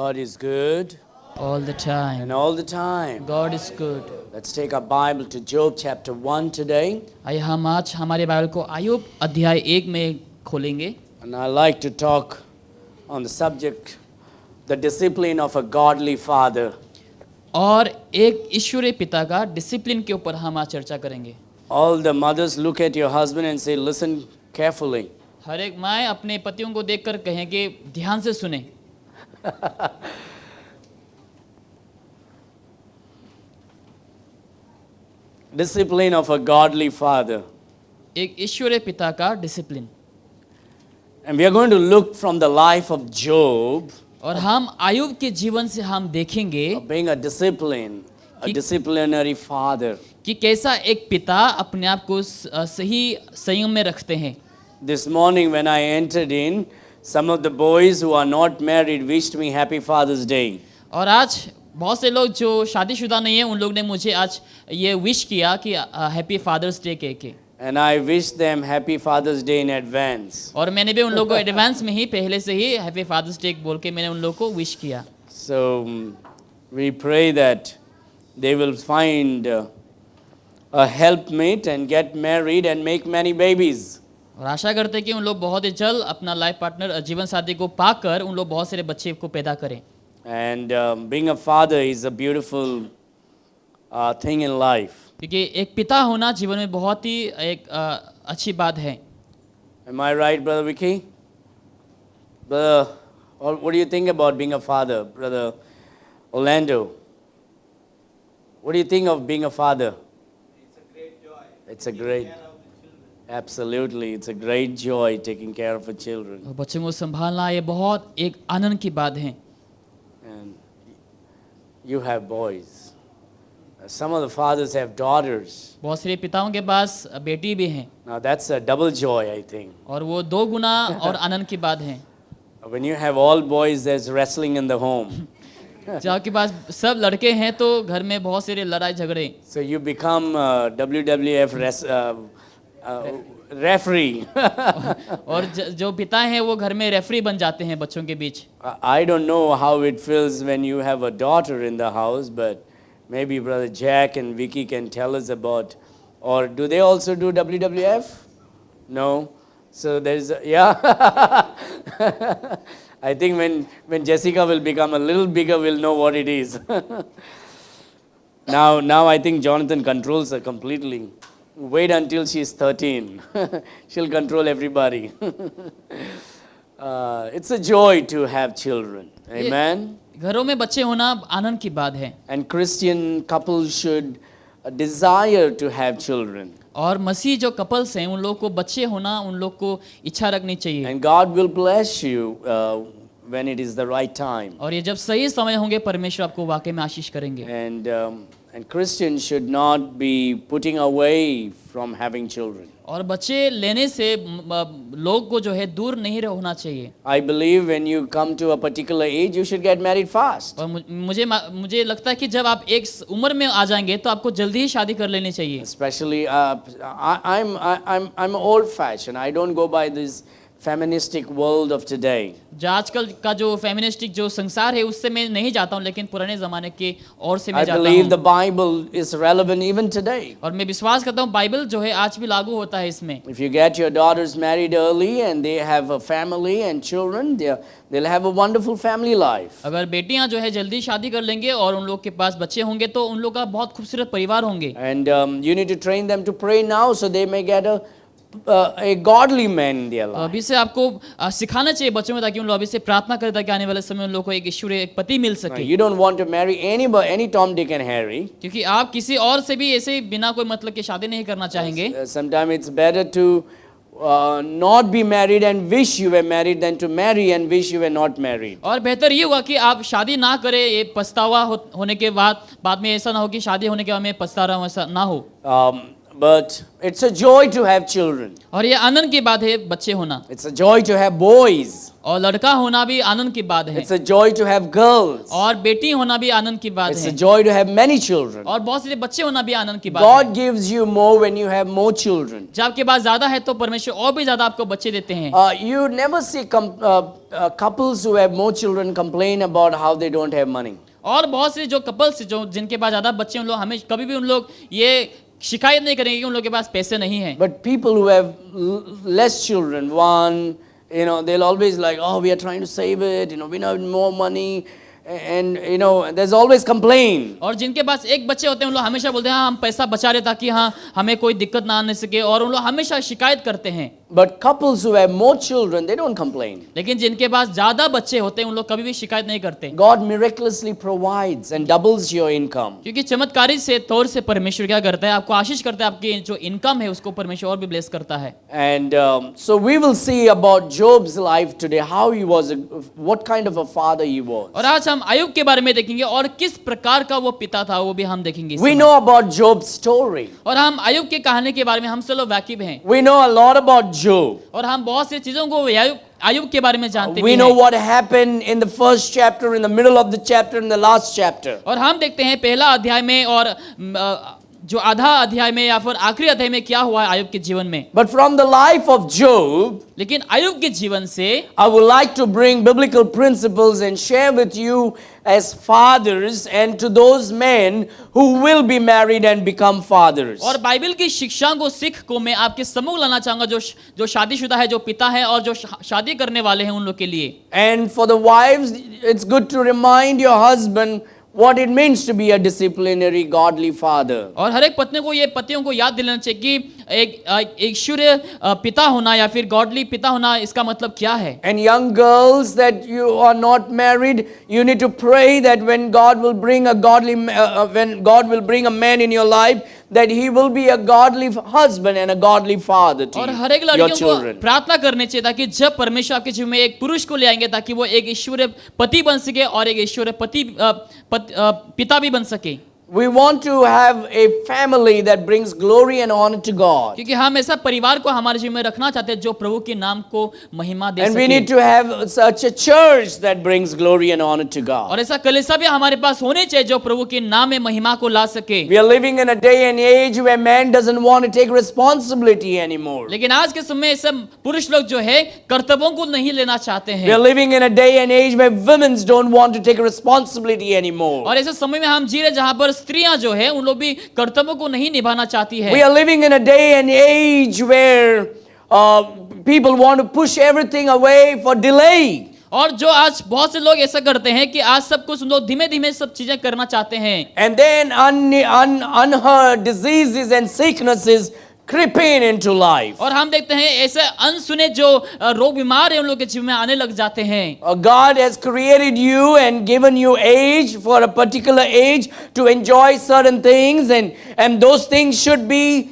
God is good all the time. and all the time. God is good. Let's take our Bible to Job chapter 1 today. आइए हम आज हमारे Bible को आयुब अध्याय 1 में खोलेंगे And I like to talk on the subject, the discipline of a godly father. और एक ईश्वरीय पिता का डिसिप्लिन के ऊपर हम आज चर्चा करेंगे। All the mothers look at your husband and say, listen carefully. हर एक माँ अपने पतियों को देखकर कहें कि ध्यान से सुने। Discipline of a godly father. एक ईश्वरीय पिता का discipline. And we are going to look from the life of Job, और हम आयुब के जीवन से हम देखेंगे of being a disciplinary father. कि कैसा एक पिता अपने आप को सही संयम में रखते हैं। This morning when I entered in, some of the boys who are not married wished me happy Father's Day. और आज बहुत से लोग जो शादीशुदा नहीं है उन लोग ने मुझे आज ये विश किया कि हैप्पी फादर्स डे कह के। And I wish them happy Father's Day in advance. और मैंने भी उन लोगों को एडवांस में ही पहले से ही हैप्पी फादर्स डे बोल के मैंने उन लोगों को विश किया। So we pray that they will find a helpmate and get married and make many babies. और आशा करते हैं कि उन लोग बहुत ही जल्द अपना लाइफ पार्टनर जीवन साथी को पाकर उन लोग बहुत सारे बच्चे को पैदा करें। And being a father is a beautiful thing in life. क्योंकि एक पिता होना जीवन में बहुत ही एक अच्छी बात है। Am I right, Brother Vicky? Brother, what do you think about being a father, Brother Orlando? What do you think of being a father? It's a great joy. It's a great, absolutely, it's a great joy taking care of the children. और बच्चों को संभालना ये बहुत एक आनंद की बात है। And you have boys. Some of the fathers have daughters. बहुत सारे पिताओं के पास बेटी भी हैं Now that's a double joy, I think. और वो दो गुना और आनंद की बात है। When you have all boys, there's wrestling in the home. जब आपके पास सब लड़के हैं तो घर में बहुत सारे लड़ाई झगड़े। So you become WWF referee. और जो पिता हैं वो घर में रेफरी बन जाते हैं बच्चों के बीच। I don't know how it feels when you have a daughter in the house, but maybe Brother Jack and Vicky can tell us about, or do they also do WWF? No. So there's, yeah. I think when Jessica will become a little bigger, we'll know what it is. Now I think Jonathan controls her completely. Wait until she's 13. She'll control everybody. It's a joy to have children. Amen. घरों में बच्चे होना आनंद की बात है। And Christian couples should desire to have children. और मसीह जो couples हैं उन लोग को बच्चे होना उन लोग को इच्छा रखनी चाहिए। And God will bless you when it is the right time. और ये जब सही समय होंगे परमेश्वर आपको वाकई में आशीष करेंगे। And Christians should not be putting away from having children. और बच्चे लेने से लोग को जो है दूर नहीं होना चाहिए। I believe when you come to a particular age, you should get married fast. और मुझे लगता है कि जब आप एक उम्र में आ जाएंगे तो आपको जल्दी ही शादी कर लेनी चाहिए। Especially, I'm old-fashioned. I don't go by this feministic world of today. जो आजकल का जो फेमिनिस्टिक जो संसार है उससे मैं नहीं जाता हूँ लेकिन पुराने ज़माने के और से मैं I जाता believe the हूँ। Bible is relevant even today. और मैं विश्वास करता हूँ बाइबल जो है आज भी लागू होता है इसमें। If you get your daughters married early and they have a family and children, they'll have a wonderful family life. अगर बेटियां जो है जल्दी शादी कर लेंगे और उन लोग के पास बच्चे होंगे तो उन लोग का बहुत खूबसूरत परिवार होंगे। And you need to train them to pray now so they may get a godly man in their life. अभी से आपको सिखाना चाहिए बच्चों में ताकि उन लोग अभी से प्रार्थना करें ताकि आने वाले समय उन लोग को एक ईश्वरीय एक पति मिल सके। You don't want to marry any Tom, Dick and Harry. क्योंकि आप किसी और से भी ऐसे बिना कोई मतलब के शादी नहीं करना चाहेंगे। Sometimes it's better to not be married and wish you were married than to marry and wish you were not married. और बेहतर ये हुआ कि आप शादी ना करें ये पछतावा होने के बाद में ऐसा ना हो कि शादी होने के बाद में पछता रहा हूँ ऐसा ना हो। But it's a joy to have children. और ये आनंद की बात है बच्चे होना, It's a joy to have boys. और लड़का होना भी आनंद की बात है, It's a joy to have girls. और बेटी होना भी आनंद की बात It's a है, joy to have many children. और बहुत सारे बच्चे होना भी आनंद की बात है। God gives you more when you have more children. जब आपके पास ज्यादा है तो परमेश्वर और भी ज्यादा आपको बच्चे देते हैं। You never see couples who have more children complain about how they don't have money. और बहुत से जो कपल्स जो जिनके पास ज्यादा बच्चे हैं, उन लोग हमें कभी भी उन लोग ये शिकायत नहीं करेंगे कि उन लोगों के पास पैसे नहीं हैं। But people who have less children, one, they'll always like, oh, we are trying to save it, we need more money. And there's always complaint. और जिनके पास एक बच्चे होते हैं उन लोग हमेशा बोलते हैं हाँ हम पैसा बचा रहे ताकि हाँ हमें कोई दिक्कत ना आने सके, और उन लोग हमेशा शिकायत करते हैं। But couples who have more children, they don't complain. लेकिन जिनके पास ज्यादा बच्चे होते हैं उन लोग कभी भी शिकायत नहीं करते, God miraculously provides and doubles your income. क्योंकि चमत्कारी से तौर से परमेश्वर क्या करता है, आपको आशीष करता है, आपकी जो इनकम है उसको परमेश्वर और भी ब्लेस करता है। And so we will see about Job's life today, how he was, what kind of a father he was. और आज हम अय्यूब के बारे में देखेंगे और किस प्रकार का वो पिता था वो भी हम देखेंगे। We know about Job's story. और हम अय्यूब के कहानी के बारे में हम सब लोग वाकिफ हैं, We know a lot about Job. और हम बहुत सी चीजों को अय्यूब के बारे में जानते भी We know हैं। what happened in the first chapter, in the middle of the chapter, in the last chapter. और हम देखते हैं पहला अध्याय में और जो आधा अध्याय में या फिर आखिरी अध्याय में क्या हुआ है अय्यूब के जीवन में। But from the life of Job, लेकिन अय्यूब के जीवन से I would like to bring biblical principles and share with you as fathers and to those men who will be married and become fathers. और बाइबल की शिक्षा को सीख को मैं आपके सम्मुख लाना चाहूंगा, जो शादीशुदा है, जो पिता है और जो शादी करने वाले हैं उन लोग के लिए। And for the wives, it's good to remind your husband what it means to be a disciplinary, godly father. और हर एक पत्नी को ये पतियों को याद दिलाना चाहिए कि एक सूर्य पिता होना या फिर गॉडली पिता होना इसका मतलब क्या है। And young girls that you are not married, you need to pray that when God will bring a man in your life, that he will be a godly husband and a godly father to और हर एक your लड़कियों को children. प्रार्थना करनी चाहिए ताकि जब परमेश्वर आपके जीवन में एक पुरुष को ले आएंगे ताकि वो एक ईश्वरीय पति बन सके और एक ईश्वरीय पिता भी बन सके। We want to have a family that brings glory and honor to God. क्योंकि हम ऐसा परिवार को हमारे जीवन में रखना चाहते हैं जो प्रभु के नाम को महिमा दे And we सके। need to have such a church that brings glory and honor to God. और ऐसा कलीसिया भी हमारे पास होने चाहिए जो प्रभु के नाम में महिमा को ला सके। We are living in a day and age where man doesn't want to take responsibility anymore. लेकिन आज के समय ऐसे पुरुष लोग जो है कर्तव्यों को नहीं लेना चाहते We हैं, are living in a day and age where women don't want to take responsibility anymore. और ऐसे समय में हम जी रहे जहाँ पर स्त्रियां जो है उन लोग भी कर्तव्यों को नहीं निभाना चाहती है। We are living in a day and age where people want to push everything away for delay. और जो आज बहुत से लोग ऐसा करते हैं कि आज सब कुछ लोग धीमे धीमे सब चीजें करना चाहते हैं, And then unheard diseases and sicknesses creeping into life. और हम देखते हैं ऐसे अनसुने जो रोग बीमार है उन लोग के जीवन में आने लग जाते हैं। God has created you and given you age for a particular age to enjoy certain things, and those things should be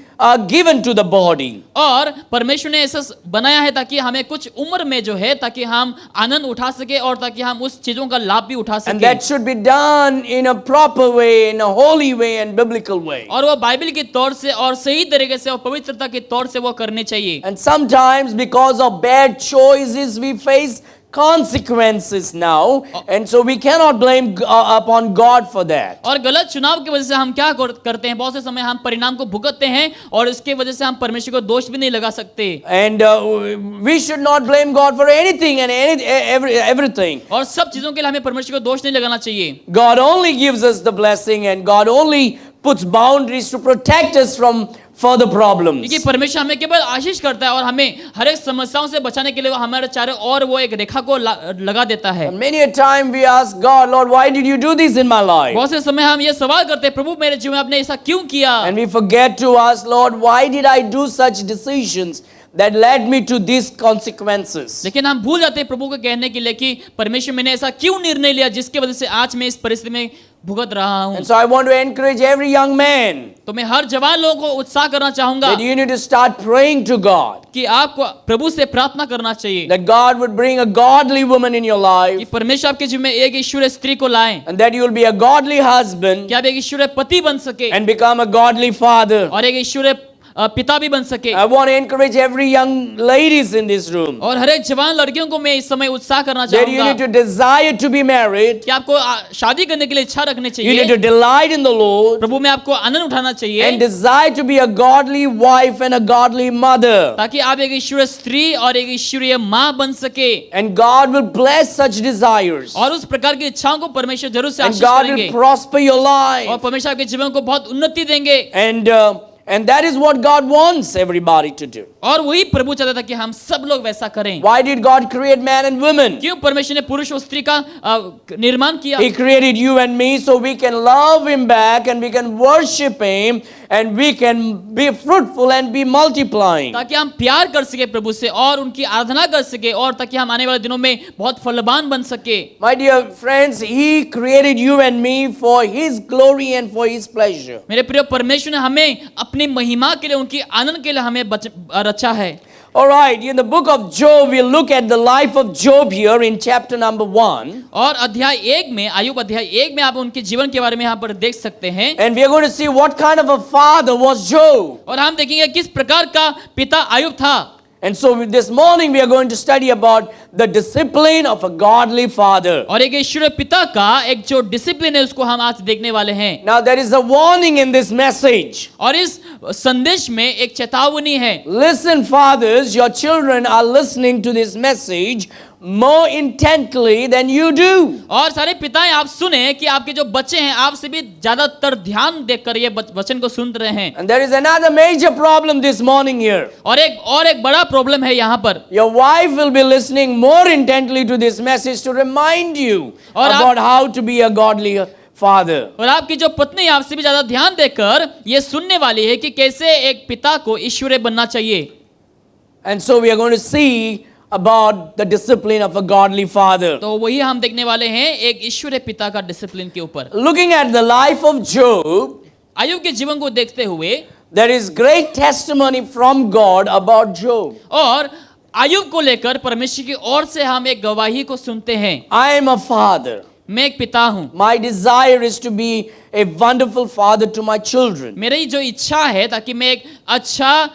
given to the body. और परमेश्वर ने ऐसा बनाया है ताकि हमें कुछ उम्र में जो है ताकि हम आनंद उठा सके और ताकि हम उस चीजों का लाभ भी उठा And सके, that should be done in a proper way, in a holy way and biblical way. और वो बाइबल के तौर से और सही तरीके से और पवित्रता के तौर से वो करने चाहिए। And sometimes because of bad choices we face consequences now, and so we cannot blame upon God for that. और गलत चुनाव की वजह से हम क्या करते हैं, बहुत से समय हम परिणाम को भुगतते हैं और इसके वजह से हम परमेश्वर को दोष भी नहीं लगा सकते। And we should not blame God for anything and everything. और सब चीजों के लिए हमें परमेश्वर को दोष नहीं लगाना चाहिए। God only gives us the blessing, and God only puts boundaries to protect us from further problems. क्योंकि परमेश्वर हमें केवल आशीष करता है और हमें हर एक समस्याओं से बचाने के लिए वो हमारे चारों ओर वो एक रेखा को लगा देता है। And many a time we ask God, Lord, why did you do this in my life? बहुत से समय हम ये सवाल करते हैं, प्रभु मेरे जीवन में आपने ऐसा क्यों किया? And we forget to ask, Lord, why did I do such decisions that led me to these consequences? लेकिन हम भूल जाते हैं प्रभु को कहने के लिए कि परमेश्वर मैंने ऐसा क्यों निर्णय लिया जिसके वजह से आज मैं इस परिस्थिति में भुगत रहा हूँ। And so I want to encourage every young man तो मैं हर जवान लोगों को उत्साह करना चाहूंगा that you need to start praying to God, कि आपको प्रभु से प्रार्थना करना चाहिए that God would bring a godly woman in your कि life, परमेश्वर आपके जीवन में एक ईश्वरीय स्त्री को लाएं, and that you will be a godly husband कि आप एक ईश्वरीय पति बन सके and become a godly father. और एक ईश्वरीय पिता भी बन सके। I want to encourage every young ladies in this room और हर एक जवान लड़कियों को मैं इस समय उत्साह करना that you need चाहूंगा to desire to be married. कि आपको शादी करने के लिए इच्छा रखनी You need to चाहिए, delight in the Lord प्रभु में आपको आनंद उठाना and चाहिए, desire to be a godly wife and a godly mother. ताकि आप एक ईश्वरीय स्त्री और एक ईश्वरीय माँ बन सके। And God will bless such desires. और उस प्रकार की इच्छाओं को परमेश्वर जरूर से And आशीष God करेंगे will prosper your और life. परमेश्वर आपके जीवन को बहुत उन्नति देंगे। And that is what God wants everybody to do. और वही प्रभु चाहता था कि हम सब लोग वैसा करें। Why did God create man and women? क्यों परमेश्वर ने पुरुष और स्त्री का निर्माण किया? He created you and me so we can love Him back and we can worship Him and we can be fruitful and be multiplying. ताकि हम प्यार कर सके प्रभु से और उनकी आराधना कर सके और ताकि हम आने वाले दिनों में बहुत फलवान बन सके। My dear friends, He created you and me for His glory and for His pleasure. मेरे प्रिय परमेश्वर ने हमें अपनी महिमा के लिए, उनकी आनंद के लिए हमें रचा है। All right, in the book of Job, we'll look at the life of Job here in chapter number 1. और अध्याय 1 में, आयुब अध्याय 1 में आप उनके जीवन के बारे में यहाँ पर देख सकते हैं। And we are going to see what kind of a father was Job. और हम देखेंगे किस प्रकार का पिता आयुब था। And so this morning we are going to study about the discipline of a godly father. और एक ईश्वरीय पिता का एक जो डिसिप्लिन है उसको हम आज देखने वाले हैं। Now there is a warning in this message. और इस संदेश में एक चेतावनी है। Listen, fathers, your children are listening to this message more intently than you do. और सारे पिताएं आप सुने कि आपके जो बच्चे हैं आपसे भी ज्यादातर ध्यान देकर ये वचन को सुन रहे हैं। And there is another major problem this morning here. और एक बड़ा प्रॉब्लम है यहाँ पर। Your wife will be listening more intently to this message to remind you और about how to be a godly father. और आपकी जो पत्नी आपसे भी ज्यादा ध्यान देकर ये सुनने वाली है कि कैसे एक पिता को ईश्वरीय बनना चाहिए। And so we are going to see about the discipline of a godly father. तो वही हम देखने वाले हैं एक ईश्वरीय पिता का डिसिप्लिन के ऊपर। Looking at the life of Job, Ayub के जीवन को देखते हुए there is great testimony from God about Job. और आयुब को लेकर परमेश्वर की ओर से हम एक गवाही को सुनते हैं। I am a father. मैं एक पिता हूँ। My desire is to be a wonderful father to my children. मेरी जो इच्छा है ताकि मैं एक अच्छा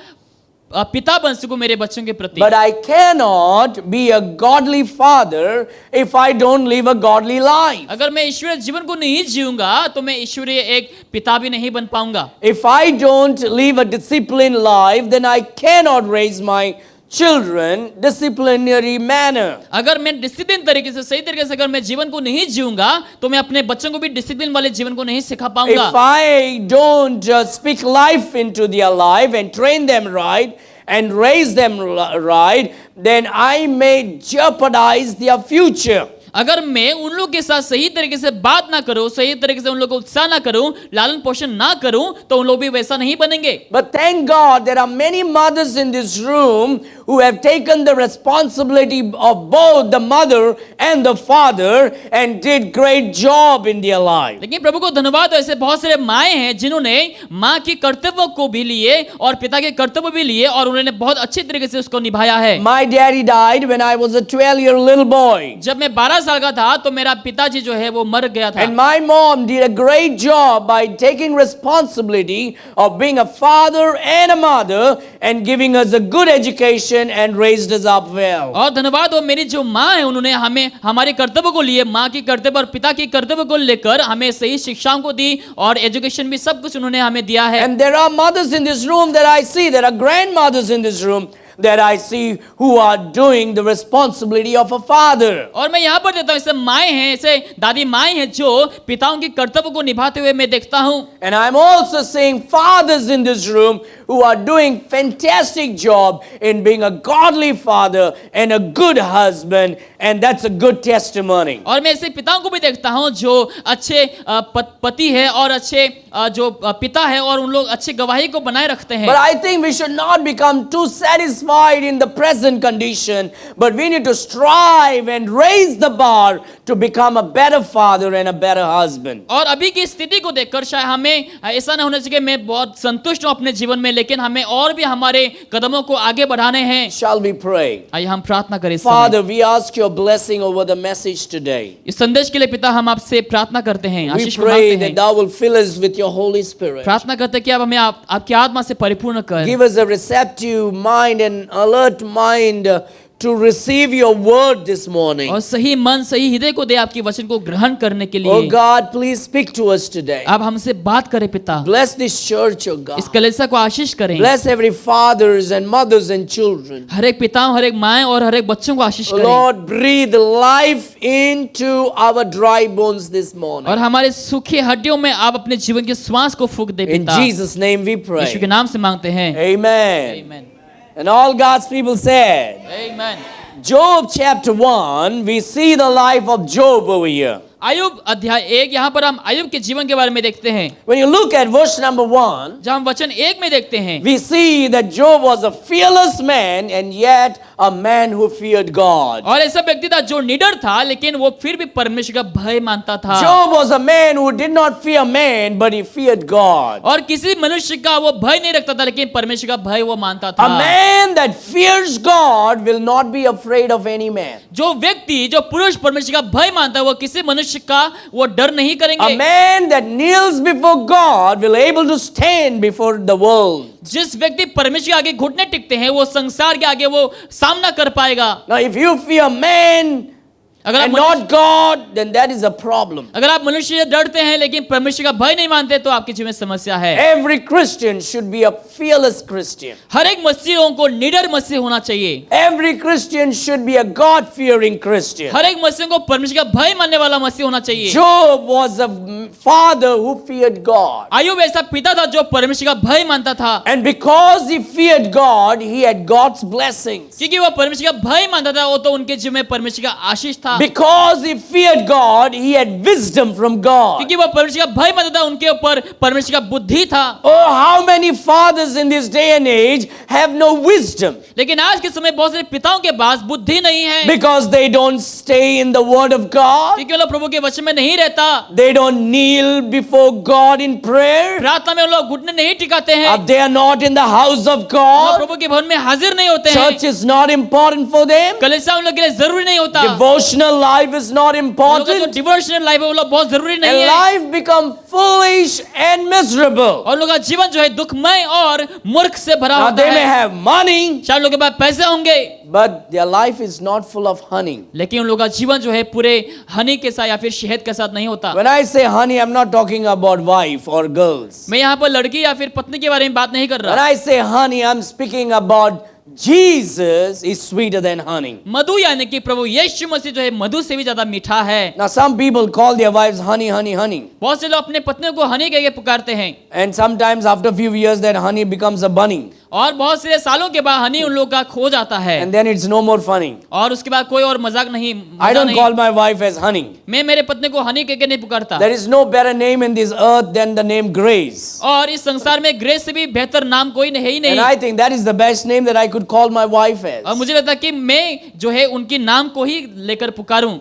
पिता बन सकूं मेरे बच्चों के प्रति। But I cannot be a godly father if I don't live a godly life. अगर मैं ईश्वरीय जीवन को नहीं जीऊंगा तो मैं ईश्वरीय एक पिता भी नहीं बन पाऊंगा। If I don't live a disciplined life, then I cannot raise my children disciplinary manner. अगर मैं डिसिप्लिन तरीके से, सही तरीके से अगर मैं जीवन को नहीं जीऊंगा तो मैं अपने बच्चों को भी डिसिप्लिन वाले जीवन को नहीं सिखा पाऊंगा। If I don't speak life into their life and train them right and raise them right, then I may jeopardize their future. अगर मैं उन लोगों के साथ सही तरीके से बात ना करूं, सही तरीके से उन लोगों को उत्साह ना करूं, लालन पोषण ना करूं, तो उन लोग भी वैसा नहीं बनेंगे। But thank God there are many mothers in this room who have taken the responsibility of both the mother and the father and did great job in their life. लेकिन प्रभु को धन्यवाद, ऐसे बहुत सारे माएं हैं जिन्होंने माँ के कर्तव्य को भी लिए और पिता के कर्तव्य भी लिए और उन्होंने बहुत अच्छे तरीके से उसको निभाया है। My daddy died when I was a 12-year little boy. जब मैं 12 साल का था तो मेरा पिताजी जो है वो मर गया था। And my mom did a great job by taking responsibility of being a father and a mother and giving us a good education and raised us up well. और धन्यवाद हो मेरी जो माँ है, उन्होंने हमें हमारे कर्तव्य को लिए, माँ की कर्तव्य और पिता की कर्तव्य को लेकर हमें सही शिक्षाओं को दी और एजुकेशन भी सब कुछ उन्होंने हमें दिया है। And there are mothers in this room that I see, there are grandmothers in this room that I see who are doing the responsibility of a father. और मैं यहाँ पर देखता हूँ ऐसे माएँ हैं, ऐसे दादी माएँ हैं जो पिताओं की कर्तव्य को निभाते हुए मैं देखता हूँ। And I'm also seeing fathers in this room who are doing fantastic job in being a godly father and a good husband, and that's a good testimony. और मैं ऐसे पिताओं को भी देखता हूँ जो अच्छे पति है और अच्छे जो पिता है और उन लोग अच्छे गवाही को बनाए रखते हैं। But I think we should not become too satisfied in the present condition, but we need to strive and raise the bar to become a better father and a better husband. और अभी की स्थिति को देखकर शायद हमें ऐसा ना होना चाहिए कि मैं बहुत संतुष्ट हूँ अपने जीवन में, लेकिन हमें और भी हमारे कदमों को आगे बढ़ाने हैं। Shall we pray? आइए हम प्रार्थना करें इस समय। Father, we ask your blessing over the message today. इस संदेश के लिए पिता हम आपसे प्रार्थना करते हैं, We आशीष pray मांगते that हैं। thou will fill us with your Holy Spirit. प्रार्थना करते हैं कि आप हमें आपकी आत्मा से परिपूर्ण कर। Give us a receptive mind and alert mind to receive your word this morning. और सही मन सही हृदय को दे आपकी वचन को ग्रहण करने के Oh लिए। God, please speak to us today. आप हमसे बात करें पिता। Bless this church, oh God. इस कलीसिया को आशीष करें। Bless every fathers and mothers and children. हर एक पिताओं, हर एक माएं और हर एक बच्चों को आशीष करें। Lord, breathe life into our dry bones this morning. और हमारे सूखे हड्डियों में आप अपने जीवन के श्वास को फूंक दे In पिता। Jesus' name we यीशु के pray. नाम से मांगते हैं। Amen. Amen. And all God's people said, Amen. Job chapter 1, we see the life of Job over here. Ayub अध्याय 1, यहाँ पर हम आयुब के जीवन के बारे में देखते हैं। When you look at verse number 1, जब हम वचन 1 में देखते हैं, we see that Job was a fearless man and yet a man who feared God. और ऐसा व्यक्ति था जो निडर था लेकिन वो फिर भी परमेश्वर का भय मानता था। Job was a man who did not fear man, but he feared God. और किसी मनुष्य का वो भय नहीं रखता था लेकिन परमेश्वर का भय वो मानता A था। man that fears God will not be afraid of any man. जो व्यक्ति जो पुरुष परमेश्वर का भय मानता है वो किसी मनुष्य का वो डर नहीं A करेंगे। man that kneels before God will able to stand before the world. जिस व्यक्ति परमेश्वर के आगे घुटने टिकते हैं वो संसार के आगे वो सामना कर पाएगा। Now, if you fear man अगर and आप not God, then that is a problem. अगर आप मनुष्य से डरते हैं लेकिन परमेश्वर का भय नहीं मानते तो आपके जीवन में समस्या है। Every Christian should be a fearless Christian. हर एक मसीहों को निडर मसीह होना चाहिए। Every Christian should be a God-fearing Christian. हर एक मसीह को परमेश्वर का भय मानने वाला मसीह होना चाहिए। Job was a father who feared God. Ayub ऐसा पिता था जो परमेश्वर का भय मानता था। And because he feared God, he had God's blessings. क्योंकि वो परमेश्वर का भय मानता था वो तो उनके जीवन में परमेश्वर का आशीष था। Because he feared God, he had wisdom from God. क्योंकि वो परमेश्वर का भय मानता था उनके ऊपर परमेश्वर का बुद्धि था। Oh, how many fathers in this day and age have no wisdom? लेकिन आज के समय बहुत सारे पिताओं के पास बुद्धि नहीं है। Because they don't stay in the word of God. क्योंकि वो लोग प्रभु के वचन में नहीं रहता। They don't kneel before God in prayer. प्रार्थना में वो लोग घुटने नहीं टिकाते हैं। They are not in the house of वो God. प्रभु के भवन में हाजिर नहीं होते हैं। Church is not important for them. कलीसिया उन लोगों के लिए जरूरी नहीं होता। Devotional life is not उन लोगों का जो important. डिवोशनल लाइफ है वो लोग बहुत जरूरी नहीं And है। life become foolish and miserable. और लोगों का जीवन जो है दुखमय और मूर्ख से भरा Now होता they may है। have money, शायद लोगों के पास पैसे होंगे but their life is not full of honey. लेकिन उन लोगों का जीवन जो है पूरे हनी के साथ या फिर शहद के साथ नहीं होता। When I say honey, I'm not talking about wife or girls. मैं यहाँ पर लड़की या फिर पत्नी के बारे में बात नहीं कर When रहा। I say honey, I'm speaking about Jesus is sweeter than honey. मधु यानी कि प्रभु यीशु मसीह जो है मधु से भी ज्यादा मीठा है। Now some people call their wives honey, honey, honey. बहुत से लोग अपने पत्नियों को हनी कह के पुकारते हैं And sometimes after a few years that honey becomes a bunny. और बहुत से सालों के बाद हनी उन लोगों का खो जाता है And then it's no more funny. और उसके बाद कोई और मजाक नहीं I मजा don't नहीं। call my wife as honey. मैं मेरे पत्नी को हनी कह के नहीं पुकारता। There is no better name in this earth than the name Grace. और इस संसार में ग्रेस से भी बेहतर नाम कोई है ही And नहीं। I think that is the best name that I could call my wife और as. मुझे लगता है कि मैं जो है उनकी नाम को ही लेकर पुकारूं।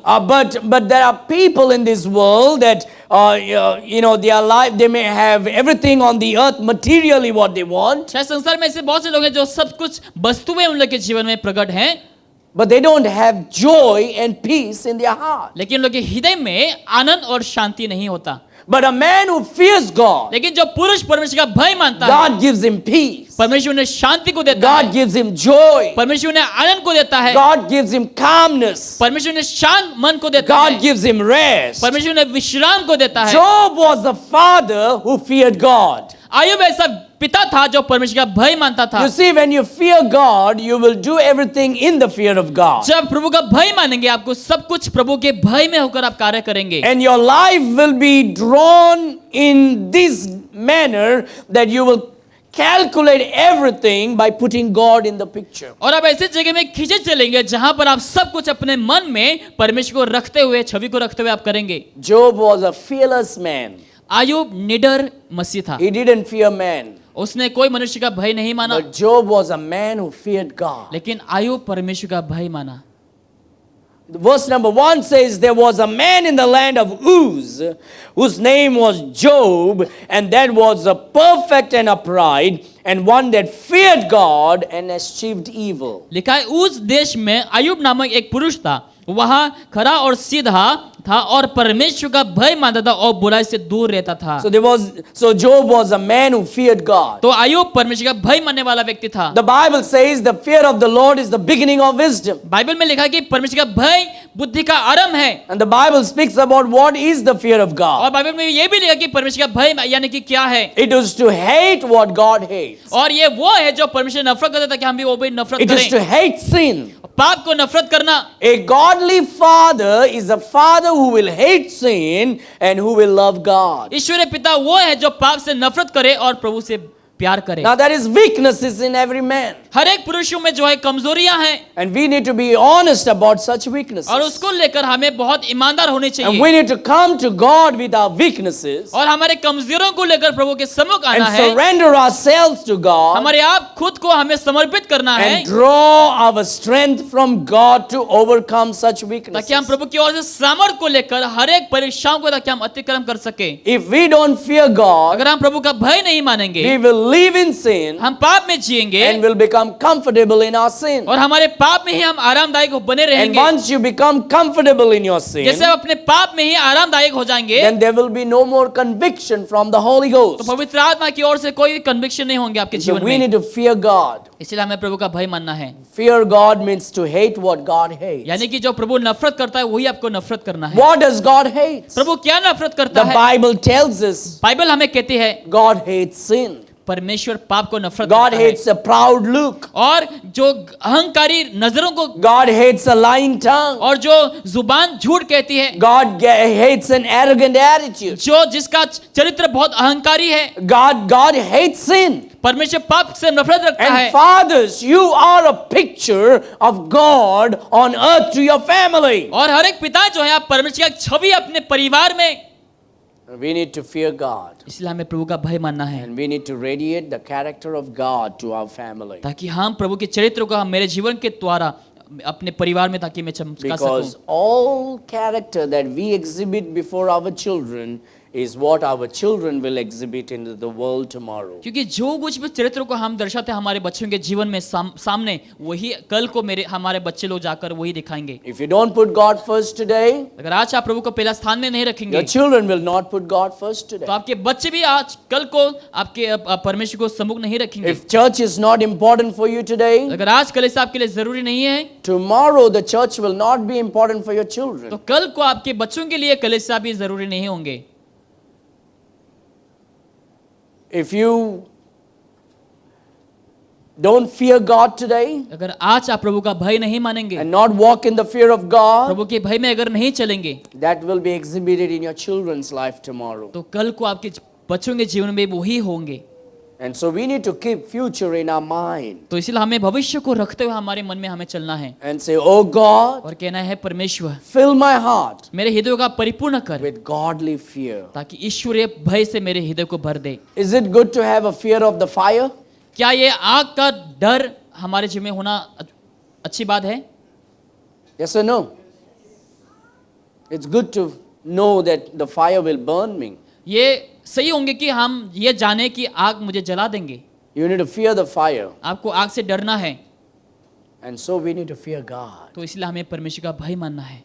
But there are people in this world that their life, they may have everything on the earth materially what they want, शायद संसार में ऐसे बहुत से लोग हैं जो सब कुछ वस्तुएं उन लोग के जीवन में प्रकट हैं but they don't have joy and peace in their heart. लेकिन उन लोग के हृदय में आनंद और शांति नहीं होता। But a man who fears God, लेकिन जो पुरुष परमेश्वर का भय मानता है God gives him peace. परमेश्वर उन्हें शांति को देता God है, gives him joy. परमेश्वर उन्हें आनंद को देता है, God gives him calmness. परमेश्वर उन्हें शांत मन को देता God है, gives him rest. परमेश्वर उन्हें विश्राम को देता है। Job was a father who feared God. Ayub ऐसा पिता था जो परमेश्वर का भय मानता था। You see, when you fear God, you will do everything in the fear of God. जब प्रभु का भय मानेंगे आपको सब कुछ प्रभु के भय में होकर आप कार्य करेंगे And your life will be drawn in this manner that you will calculate everything by putting God in the picture. और आप ऐसे जगह में खींचे चलेंगे जहां पर आप सब कुछ अपने मन में परमेश्वर को रखते हुए छवि को रखते हुए आप करेंगे। Job was a fearless man. Ayub निडर मसीह था, He didn't fear man. उसने कोई मनुष्य का भय नहीं माना, But Job was a man who feared God. लेकिन आयुब परमेश्वर का भय माना। Verse number 1 says, there was a man in the land of Uz, whose name was Job, and that was a perfect and upright, and one that feared God and eschewed evil. लिखा है उस देश में अयुब नामक एक पुरुष था, वहाँ खरा और सीधा था और परमेश्वर का भय मानता था और बुराई से दूर रहता था। So Job was a man who feared God. तो अयुब परमेश्वर का भय मानने वाला व्यक्ति था। The Bible says the fear of the Lord is the beginning of wisdom. Bible में लिखा है कि परमेश्वर का भय बुद्धि का आरंभ है। And the Bible speaks about what is the fear of और God. बाइबल में ये भी लिखा कि परमेश्वर का भय यानी कि क्या है। It is to hate what God hates. और ये वो है जो परमेश्वर नफरत करता था कि हम भी वो भी नफरत It is to करें। hate sin. पाप को नफरत करना। A godly father is a father who will hate sin and who will love God. ईश्वरीय पिता वो है जो पाप से नफरत करे और प्रभु से प्यार करे। Now there is weaknesses in every man. हर एक पुरुषों में जो है कमजोरियां हैं And we need to be honest about such weaknesses. और उसको लेकर हमें बहुत ईमानदार होने And चाहिए we need to come to God with our weaknesses और हमारे कमजोरियों को लेकर प्रभु के सम्मुख and आना है। surrender ourselves to God हमारे आप खुद को हमें समर्पित करना है and draw our strength from God to overcome such ताकि हम weaknesses. प्रभु की ओर से सामर्थ को लेकर हर एक परीक्षाओं को ताकि हम अतिक्रम कर सके। If we don't fear God, अगर हम प्रभु का भय नहीं मानेंगे we will live in sin हम पाप में जिएंगे and will become comfortable in our sin. और हमारे पाप में ही हम आरामदायक बने And रहेंगे। once you become comfortable in your sin, जैसे आप अपने पाप में ही आरामदायक हो जाएंगे then there will be no more conviction from the Holy तो Ghost. पवित्र आत्मा की ओर से कोई भी कन्विक्शन नहीं होंगे आपके So जीवन we में। need to fear God. इसलिए हमें प्रभु का भय मानना है। Fear God means to hate what God hates. यानी कि जो प्रभु नफरत करता है वही आपको नफरत करना है। What does God hate? प्रभु क्या नफरत करता The है? Bible tells us बाइबल हमें कहती है God hates sin. परमेश्वर पाप को नफरत God करता है hates a proud look. और जो अहंकारी नजरों को God hates a lying tongue. और जो जुबान झूठ कहती है, God hates an arrogant attitude. जो जिसका चरित्र बहुत अहंकारी है, God hates sin. परमेश्वर पाप से नफरत रखता And है। fathers, you are a picture of God on earth to your family. और हर एक पिता जो है आप परमेश्वर की एक छवि अपने परिवार में। We need to fear God. इसलिए हमें प्रभु का भय मानना है And we need to radiate the character of God to our family. ताकि हम प्रभु के चरित्र को हम मेरे जीवन के द्वारा अपने परिवार में ताकि मैं चमका सकूं। Because all character that we exhibit before our children is what our children will exhibit into the world tomorrow. क्योंकि जो कुछ भी चरित्र को हम दर्शाते हैं हमारे बच्चों के जीवन में सामने वही कल को हमारे बच्चे लोग जाकर वही दिखाएंगे। If you don't put God first today, अगर आज आप प्रभु को पहला स्थान में नहीं रखेंगे your children will not put God first today. तो आपके बच्चे भी आज कल को आपके परमेश्वर को सम्मुख नहीं रखेंगे। If church is not important for you today, अगर आज कलीसिया आपके लिए जरूरी नहीं है tomorrow the church will not be important for your children. तो कल को आपके बच्चों के लिए कलीसिया भी जरूरी नहीं होंगे। If you don't fear God today अगर आज आप प्रभु का भय नहीं मानेंगे, and not walk in the fear of God, प्रभु के भय में अगर नहीं चलेंगे, that will be exhibited in your children's life tomorrow. तो कल को आपके बच्चों के जीवन में वही होंगे। And so we need to keep future in our mind तो इसलिए हमें भविष्य को रखते हुए हमारे मन में हमें चलना है and say, oh God, और कहना है परमेश्वर fill my heart मेरे हृदय का परिपूर्ण कर with godly fear. ताकि ईश्वरीय भय से मेरे हृदय को भर दे। Is it good to have a fear of the fire? क्या ये आग का डर हमारे जीवन में होना अच्छी बात है? Yes or no? It's good to know that the fire will burn me. ये सही होंगे कि हम ये जाने कि आग मुझे जला देंगे। You need to fear the fire. आपको आग से डरना है And so we need to fear God. तो इसलिए हमें परमेश्वर का भय मानना है।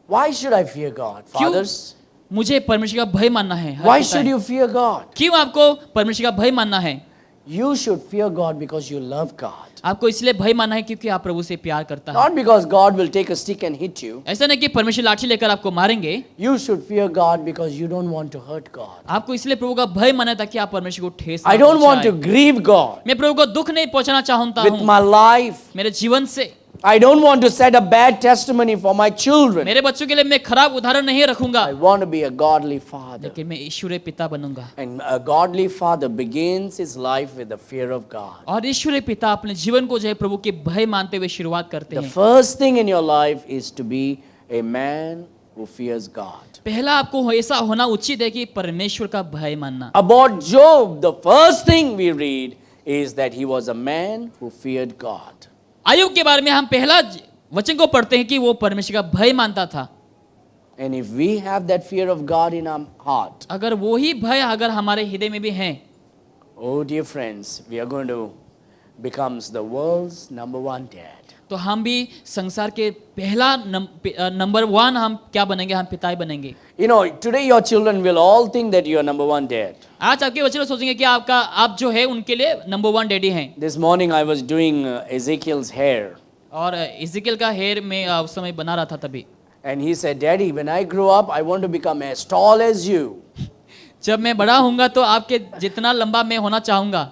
Why should I fear God, क्यों fathers? मुझे परमेश्वर का भय मानना है? हर Why पिता should है। you fear God? क्यों आपको परमेश्वर का भय मानना है? You should fear God because you love God. आपको इसलिए भय मानना है क्योंकि आप प्रभु से प्यार करता है। Not because God will take a stick and hit you. ऐसा नहीं कि परमेश्वर लाठी लेकर आपको मारेंगे। You should fear God because you don't want to hurt God. आपको इसलिए प्रभु का भय माना है ताकि आप परमेश्वर को ठेस I ना don't want to पहुंचाएं। grieve God मैं प्रभु को दुख नहीं पहुंचाना चाहता with हूँ my life. मेरे जीवन से। I don't want to set a bad testimony for my children. मेरे बच्चों के लिए मैं खराब उदाहरण नहीं रखूंगा, I want to be a godly father. लेकिन मैं ईश्वरीय पिता बनूंगा। And a godly father begins his life with the fear of God. और ईश्वरीय पिता अपने जीवन को जो है प्रभु के भय मानते हुए शुरुआत करते The हैं। first thing in your life is to be a man who fears God. पहला आपको ऐसा होना उचित है कि परमेश्वर का भय मानना। About Job, the first thing we read is that he was a man who feared God. अय्यूब के बारे में हम पहला वचन को पढ़ते हैं कि वो परमेश्वर का भय मानता था। And if we have that fear of God in our heart, अगर वो ही भय अगर हमारे हृदय में भी है, oh dear friends, we are going to become the world's number one dad. तो हम भी संसार के पहला नंबर वन हम क्या बनेंगे? हम पिता ही बनेंगे। You know, today your children will all think that you are number one dad. आज आपके बच्चे लोग सोचेंगे कि आप जो है उनके लिए नंबर वन डैडी हैं। This morning I was doing Ezekiel's hair. और इज़िकियल का हेयर में उस समय बना रहा था तभी। And he said, Daddy, when I grow up, I want to become as tall as you. जब मैं बड़ा होऊंगा तो आपके जितना लंबा मैं होना चाहूंगा,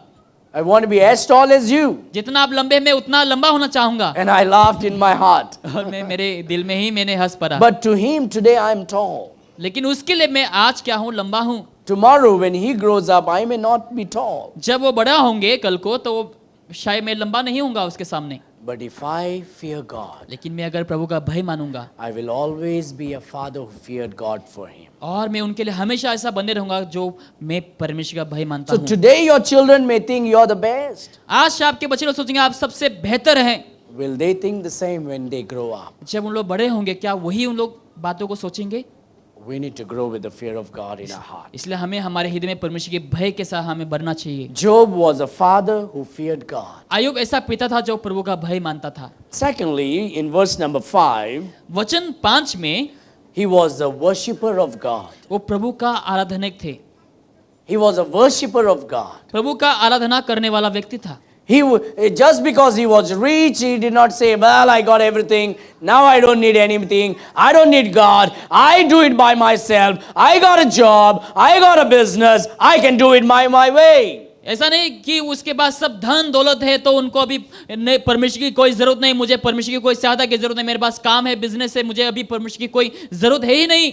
I want to be as tall as you. जितना आप लंबे मैं उतना लंबा होना चाहूंगा। And I laughed in my heart. और मैं मेरे दिल में ही मैंने हंस पड़ा। But to him today I am tall. लेकिन उसके लिए मैं आज क्या हूँ? लंबा हूँ। Tomorrow when he grows up, I may not be tall. जब वो बड़ा होंगे कल को तो शायद मैं लंबा नहीं होऊंगा उसके सामने। But if I fear God, लेकिन मैं अगर प्रभु का भय मानूंगा I will always be a father who feared God for him. और मैं उनके लिए हमेशा ऐसा बने रहूंगा जो मैं परमेश्वर का भय मानता So हूँ। today your children may think you're the best. आज से आपके बच्चे लोग सोचेंगे आप सबसे बेहतर हैं। Will they think the same when they grow up? जब उन लोग बड़े होंगे क्या वही उन लोग बातों को सोचेंगे? We need to grow with the fear of God in our heart. इसलिए हमें हमारे हृदय में परमेश्वर के भय के साथ हमें बढ़ना चाहिए। Job was a father who feared God. अय्यूब ऐसा पिता था जो प्रभु का भय मानता था। Secondly, in verse number 5, वचन 5 में he was the worshipper of God. वो प्रभु का आराधनक थे। He was a worshipper of God. प्रभु का आराधना करने वाला व्यक्ति था। Just because he was rich, he did not say, well, I got everything. Now I don't need anything. I don't need God. I do it by myself. I got a job. I got a business. I can do it my way. ऐसा नहीं कि उसके पास सब धन दौलत है तो उनको अभी परमेश्वर की कोई जरूरत नहीं, मुझे परमेश्वर की कोई सहायता की जरूरत नहीं, मेरे पास काम है, बिजनेस है, मुझे अभी परमेश्वर की कोई जरूरत है ही नहीं।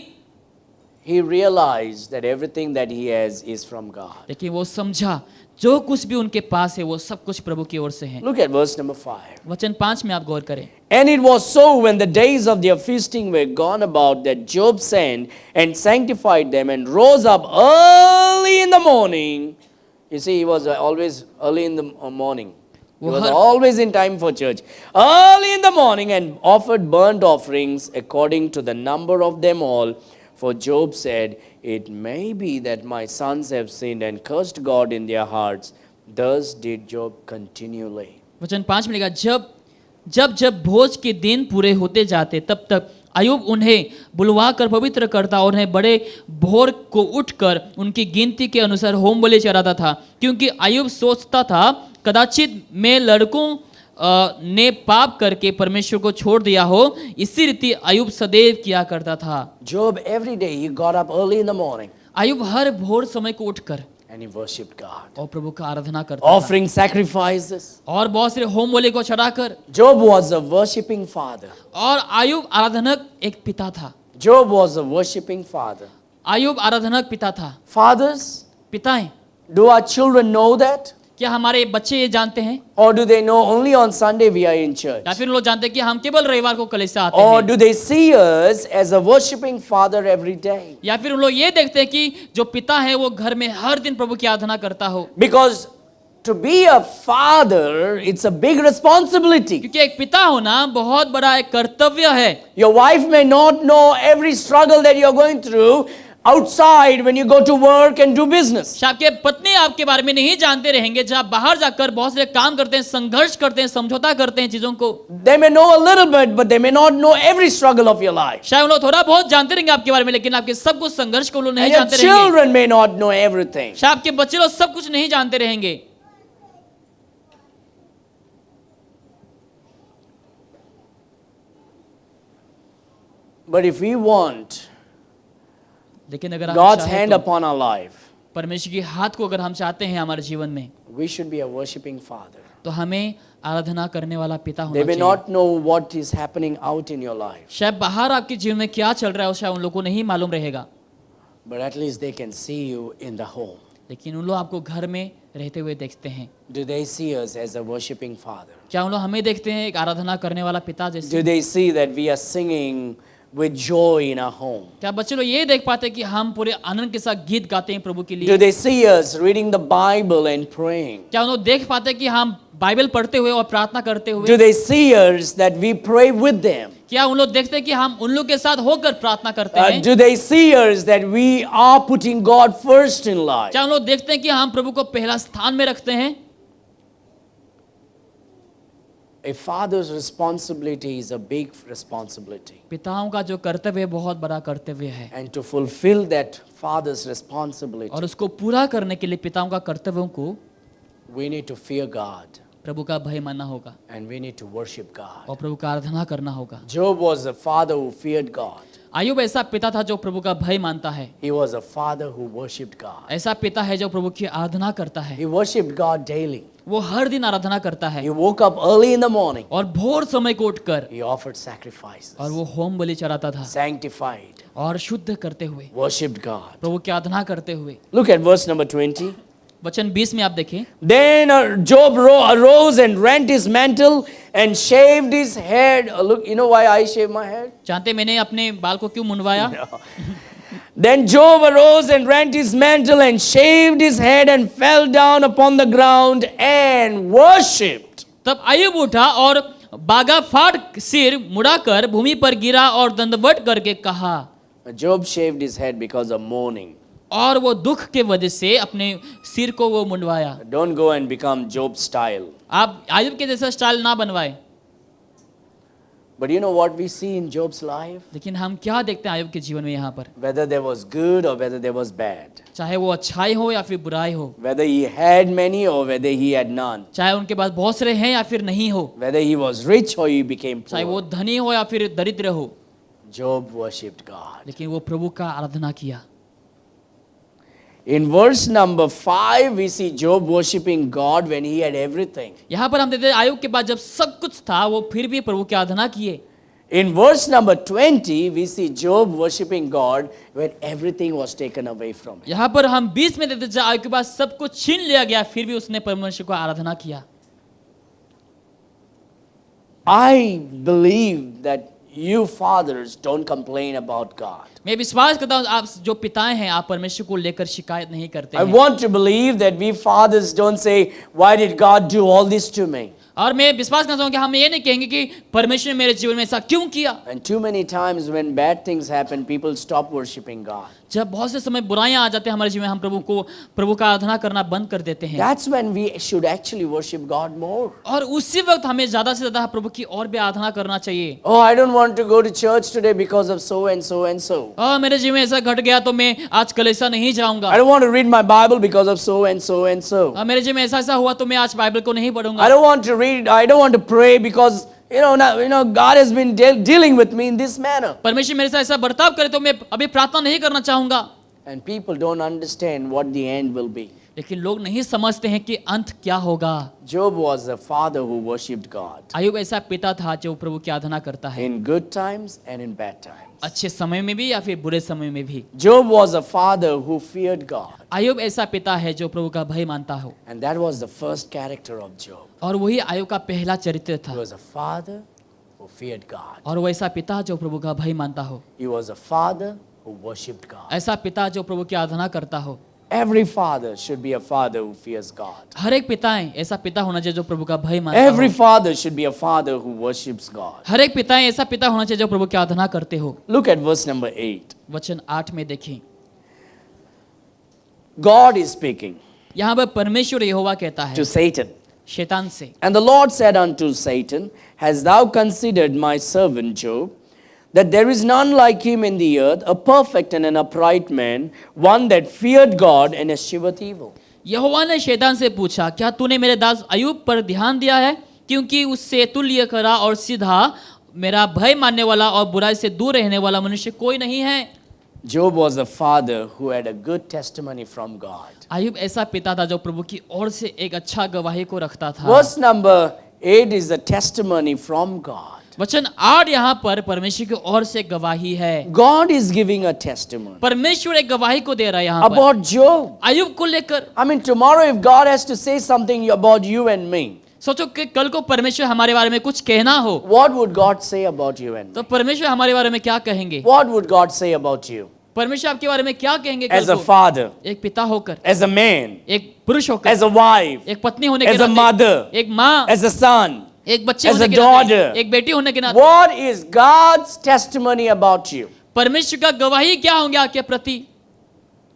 He realized that everything that he has is from God. लेकिन वो समझा जो कुछ भी उनके पास है वो सब कुछ प्रभु की ओर से है। Look at verse number 5. वचन 5 में आप गौर करें। And it was so when the days of their feasting were gone about that Job sent and sanctified them and rose up early in the morning. You see, he was always early in the morning. He was always in time for church. Early in the morning and offered burnt offerings according to the number of them all. For Job said, it may be that my sons have sinned and cursed God in their hearts. Thus did Job continually. वचन 5 में लिखा, जब भोज के दिन पूरे होते जाते तब तक अय्यूब उन्हें बुलवा कर पवित्र करता और उन्हें बड़े भोर को उठकर उनकी गिनती के अनुसार होम बलि चढ़ाता था, क्योंकि अय्यूब सोचता था कदाचित मैं लड़कों ने पाप करके परमेश्वर को छोड़ दिया हो। इसी रीति अय्यूब सदैव किया करता था। Job every day he got up early in the morning अय्यूब हर भोर समय को उठकर and he worshipped God. और प्रभु का आराधना करता था Offering sacrifices. और बहुत सारे होम बलि को चढ़ाकर। Job was a worshipping father. और अय्यूब आराधनक एक पिता था। Job was a worshipping father. अय्यूब आराधनक पिता था। Fathers, पिताएं, do our children know that? क्या हमारे बच्चे ये जानते हैं? Or do they know only on Sunday we are in church? या फिर लोग जानते हैं कि हम केवल रविवार को कलीसिया आते Or हैं? do they see us as a worshipping father every day? या फिर लोग ये देखते हैं कि जो पिता है वो घर में हर दिन प्रभु की आराधना करता हो? Because to be a father, it's a big responsibility. क्योंकि एक पिता होना बहुत बड़ा एक कर्तव्य है। Your wife may not know every struggle that you're going through outside when you go to work and do business. आपके पत्नी आपके बारे में नहीं जानते रहेंगे जब आप बाहर जाकर बहुत सारे काम करते हैं, संघर्ष करते हैं, समझौता करते हैं चीजों को। They may know a little bit, but they may not know every struggle of your life. शायद उन लोग थोड़ा बहुत जानते रहेंगे आपके बारे में, लेकिन आपके सब कुछ संघर्ष को लोग नहीं And your जानते रहेंगे। children may not know everything. शायद आपके बच्चे लोग सब कुछ नहीं जानते रहेंगे। But if we want लेकिन अगर आप God's चाहें hand तो upon our life, परमेश्वर के हाथ को अगर हम चाहते हैं हमारे जीवन में, we should be a worshipping father. तो हमें आराधना करने वाला पिता They होना may चाहिए। not know what is happening out in your life, शायद बाहर आपके जीवन में क्या चल रहा है शायद उन लोगों को नहीं मालूम रहेगा, but at least they can see you in the home. लेकिन उन लोग आपको घर में रहते हुए देखते हैं। Do they see us as a worshipping father? क्या उन लोग हमें देखते हैं एक आराधना करने वाला पिता जैसे? Do they see that we are singing with joy in our home? क्या बच्चे लोग ये देख पाते हैं कि हम पूरे आनंद के साथ गीत गाते हैं प्रभु के Do लिए? they see us reading the Bible and praying? क्या उन लोग देख पाते हैं कि हम बाइबल पढ़ते हुए और प्रार्थना करते हुए? Do they see us that we pray with them? क्या उन लोग देखते हैं कि हम उन लोग के साथ होकर प्रार्थना करते हैं? Do they see us that we are putting God first in life? क्या उन लोग देखते हैं कि हम प्रभु को पहला स्थान में रखते हैं? A father's responsibility is a big responsibility. पिताओं का जो कर्तव्य है बहुत बड़ा कर्तव्य है, And to fulfill that father's responsibility, और उसको पूरा करने के लिए पिताओं का कर्तव्यों को we need to fear God प्रभु का भय मानना होगा and we need to worship God. और प्रभु का आराधना करना होगा। Job was a father who feared God. Ayub ऐसा पिता था जो प्रभु का भय मानता है। He was a father who worshipped God. ऐसा पिता है जो प्रभु की आराधना करता है। He worshipped God daily. वो हर दिन आराधना करता है He woke up early in the morning. और भोर समय को उठकर He offered sacrifices, और वो होम बलि चढ़ाता था sanctified, और शुद्ध करते हुए worshipped God. प्रभु की आराधना करते हुए। Look at verse number 20. वचन 20 में आप देखें, Then Job arose and rent his mantle and shaved his head. Look, you know why I shave my head? जानते मैंने अपने बाल को क्यों मुंडवाया? Then Job arose and rent his mantle and shaved his head and fell down upon the ground and worshipped. तब आयुब उठा और बागा फाड़ सिर मुड़ाकर भूमि पर गिरा और दंडवत करके कहा। Job shaved his head because of mourning. और वो दुख के वजह से अपने सिर को वो मुंडवाया। Don't go and become Job style. आप आयुब के जैसा स्टाइल ना बनवाए। But you know what we see in Job's life? लेकिन हम क्या देखते हैं आयुब के जीवन में यहाँ पर? Whether there was good or whether there was bad. चाहे वो अच्छाई हो या फिर बुराई हो, Whether he had many or whether he had none. चाहे उनके पास बहुत सारे हैं या फिर नहीं हो, Whether he was rich or he became चाहे वो poor. धनी हो या फिर दरिद्र हो, Job worshipped God. लेकिन वो प्रभु का आराधना किया। In verse number 5, we see Job worshipping God when he had everything. यहाँ पर हम देखते हैं आयुब के पास जब सब कुछ था वो फिर भी प्रभु की आराधना किए। In verse number 20, we see Job worshipping God when everything was taken away from him. यहाँ पर हम 20 में देखते हैं जब आयुब के पास सब कुछ छीन लिया गया फिर भी उसने परमेश्वर को आराधना किया। I believe that you fathers don't complain about God. मैं विश्वास करता हूँ आप जो पिताएं हैं आप परमेश्वर को लेकर शिकायत नहीं करते I हैं। want to believe that we fathers don't say, why did God do all this to me? और मैं विश्वास करता हूँ कि हम ये नहीं कहेंगे कि परमेश्वर ने मेरे जीवन में ऐसा क्यों किया। And too many times when bad things happen, people stop worshiping God. जब बहुत से समय बुराइयां आ जाते हैं हमारे जीवन में हम प्रभु का आराधना करना बंद कर देते हैं। That's when we should actually worship God more. और उसी वक्त हमें ज्यादा से ज्यादा प्रभु की और भी आराधना करना चाहिए। Oh, I don't want to go to church today because of so and so and so. और मेरे जीवन में ऐसा घट गया तो मैं आज कलीसिया नहीं जाऊंगा। I don't want to read my Bible because of so and so and so. और मेरे जीवन में ऐसा हुआ तो मैं आज बाइबल को नहीं पढ़ूंगा। I don't want to pray because God has been dealing with me in this manner. परमेश्वर मेरे साथ ऐसा बर्ताव करे तो मैं अभी प्रार्थना नहीं करना चाहूंगा। And people don't understand what the end will be. लेकिन लोग नहीं समझते हैं कि अंत क्या होगा। Job was a father who worshipped God Ayub ऐसा पिता था जो प्रभु की आराधना करता है, in good times and in bad times. अच्छे समय में भी या फिर बुरे समय में भी। Job was a father who feared God. Ayub ऐसा पिता है जो प्रभु का भय मानता हो, And that was the first character of Job. और वही आयुब का पहला चरित्र He था। was a father who feared God. और वो ऐसा पिता जो प्रभु का भय मानता हो, He was a father who worshipped God. ऐसा पिता जो प्रभु की आराधना करता हो। Every father should be a father who fears God. हर एक पिताएं ऐसा पिता होना चाहिए जो प्रभु का भय मानता Every हो। father should be a father who worships God. हर एक पिताएं ऐसा पिता होना चाहिए जो प्रभु की आराधना करते हो। Look at verse number 8. वचन 8 में देखें, God is speaking यहाँ पर परमेश्वर यहोवा कहता है to Satan. शैतान से, And the Lord said unto Satan, Hast thou considered my servant Job, that there is none like him in the earth, a perfect and an upright man, one that feared God and escheweth evil? यहोवा ने शैतान से पूछा, क्या तूने मेरे दास अय्यूब पर ध्यान दिया है, क्योंकि उससे तुल्य करा और सीधा, मेरा भय मानने वाला और बुराई से दूर रहने वाला मनुष्य कोई नहीं है। Job was a father who had a good testimony from God. अय्यूब ऐसा पिता था जो प्रभु की ओर से एक अच्छा गवाही को रखता था। Verse number 8 is a testimony from God. वचन 8 यहाँ पर परमेश्वर की ओर से गवाही है। God is giving a testimony परमेश्वर एक गवाही को दे रहा है यहाँ पर about Job. अय्यूब को लेकर। I mean, tomorrow if God has to say something about you and me, सोचो कि कल को परमेश्वर हमारे बारे में कुछ कहना हो, what would God say about you and me? तो परमेश्वर हमारे बारे में क्या कहेंगे? What would God say about you? परमेश्वर आपके बारे में क्या कहेंगे as कल a को? father, एक पिता होकर, as a man, एक पुरुष होकर, as a wife, एक पत्नी होने के as a नाते, mother, एक माँ, as a son? एक बच्चे as होने a के नाते, daughter? एक बेटी होने के नाते What is God's testimony about you? परमेश्वर का गवाही क्या होंगे आपके प्रति?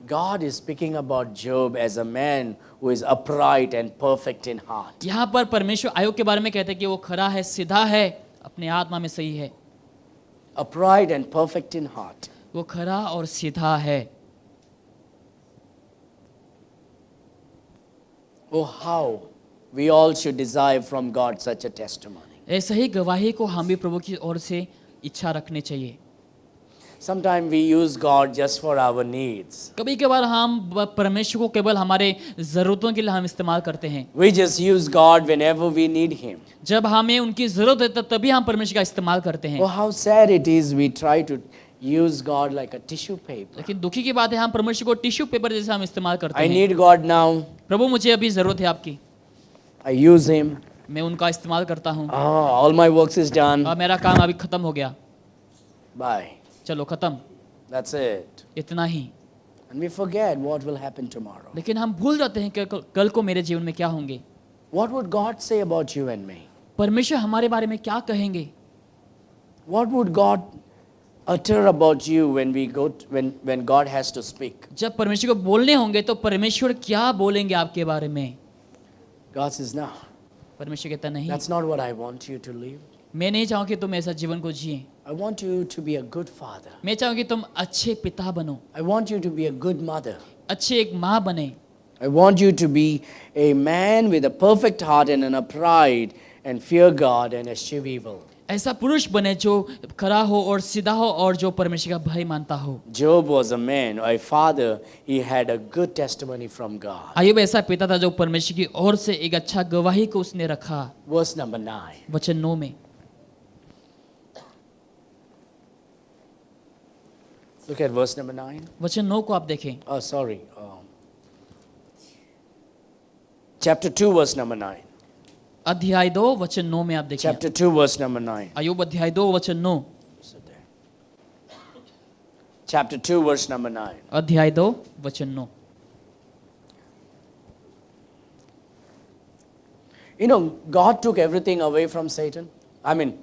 God is speaking about Job as a man who is upright and perfect in heart. यहाँ पर परमेश्वर आयोग के बारे में कहते हैं कि वो खरा है, सीधा है, अपने आत्मा में सही है। Upright and perfect in heart. वो खरा और सीधा है। Oh, how we all should desire from God such a testimony. ऐसा ही गवाही को हम भी प्रभु की ओर से इच्छा रखनी चाहिए। Sometimes we use God just for our needs. कभी कभार हम परमेश्वर को केवल हमारे जरूरतों के लिए हम इस्तेमाल करते हैं। We just use God whenever we need Him. जब हमें उनकी जरूरत है तभी हम परमेश्वर का इस्तेमाल करते हैं। Oh, how sad it is we try to use God like a tissue paper. लेकिन दुखी की बात है हम परमेश्वर को टिश्यू पेपर जैसे हम इस्तेमाल करते I हैं। need God now. प्रभु मुझे अभी जरूरत है आपकी, I use Him. मैं उनका इस्तेमाल करता हूँ। All my works is done. अब मेरा काम अभी खत्म हो गया, Bye. चलो खत्म, That's it. इतना ही। And we forget what will happen tomorrow. लेकिन हम भूल जाते हैं कि कल को मेरे जीवन में क्या होंगे। What would God say about you and me? परमेश्वर हमारे बारे में क्या कहेंगे? What would God utter about you when we go when God has to speak? जब परमेश्वर को बोलने होंगे तो परमेश्वर क्या बोलेंगे आपके बारे में? God says, no, परमेश्वर कहता नहीं, that's not what I want you to live. मैं नहीं चाहूँ कि तुम ऐसा जीवन को जिए। I want you to be a good father. मैं चाहूँ कि तुम अच्छे पिता बनो, I want you to be a good mother. अच्छे एक माँ बने। I want you to be a man with a perfect heart and an upright and fear God and eschew evil. ऐसा पुरुष बने जो खरा हो और सीधा हो और जो परमेश्वर का भय मानता हो। Job was a man, a father. He had a good testimony from God. अय्यूब ऐसा पिता था जो परमेश्वर की ओर से एक अच्छा गवाही को उसने रखा। Verse number 9. वचन 9 में Look at verse number 9. वचन 9 को आप देखें। Oh, sorry. Chapter 2, verse number 9. अध्याय 2 वचन 9 में आप देखें। Chapter 2, verse number 9. अय्यूब अध्याय 2 वचन 9। Sit there. Chapter 2, verse number 9. अध्याय 2 वचन 9। You know, God took everything away from Satan. I mean,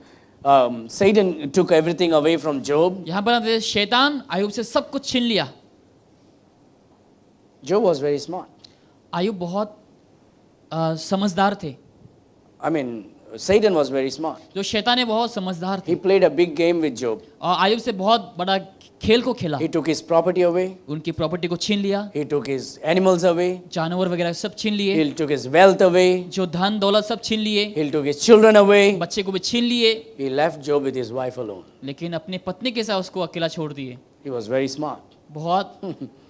Satan took everything away from Job. यहाँ पर आप देखते हैं, शैतान अय्यूब से सब कुछ छीन लिया। Job was very smart. अय्यूब बहुत समझदार थे। I mean, Satan was very smart. जो शैतान है बहुत समझदार थे He played a big game with Job. और अय्यूब से बहुत बड़ा खेल को खेला। He took his property away. उनकी प्रॉपर्टी को छीन लिया, He took his animals away. जानवर वगैरह सब छीन लिए, He took his wealth away. जो धन दौलत सब छीन लिए, He took his children away. बच्चे को भी छीन लिए, He left Job with his wife alone. लेकिन अपनी पत्नी के साथ उसको अकेला छोड़ दिए। He was very smart. बहुत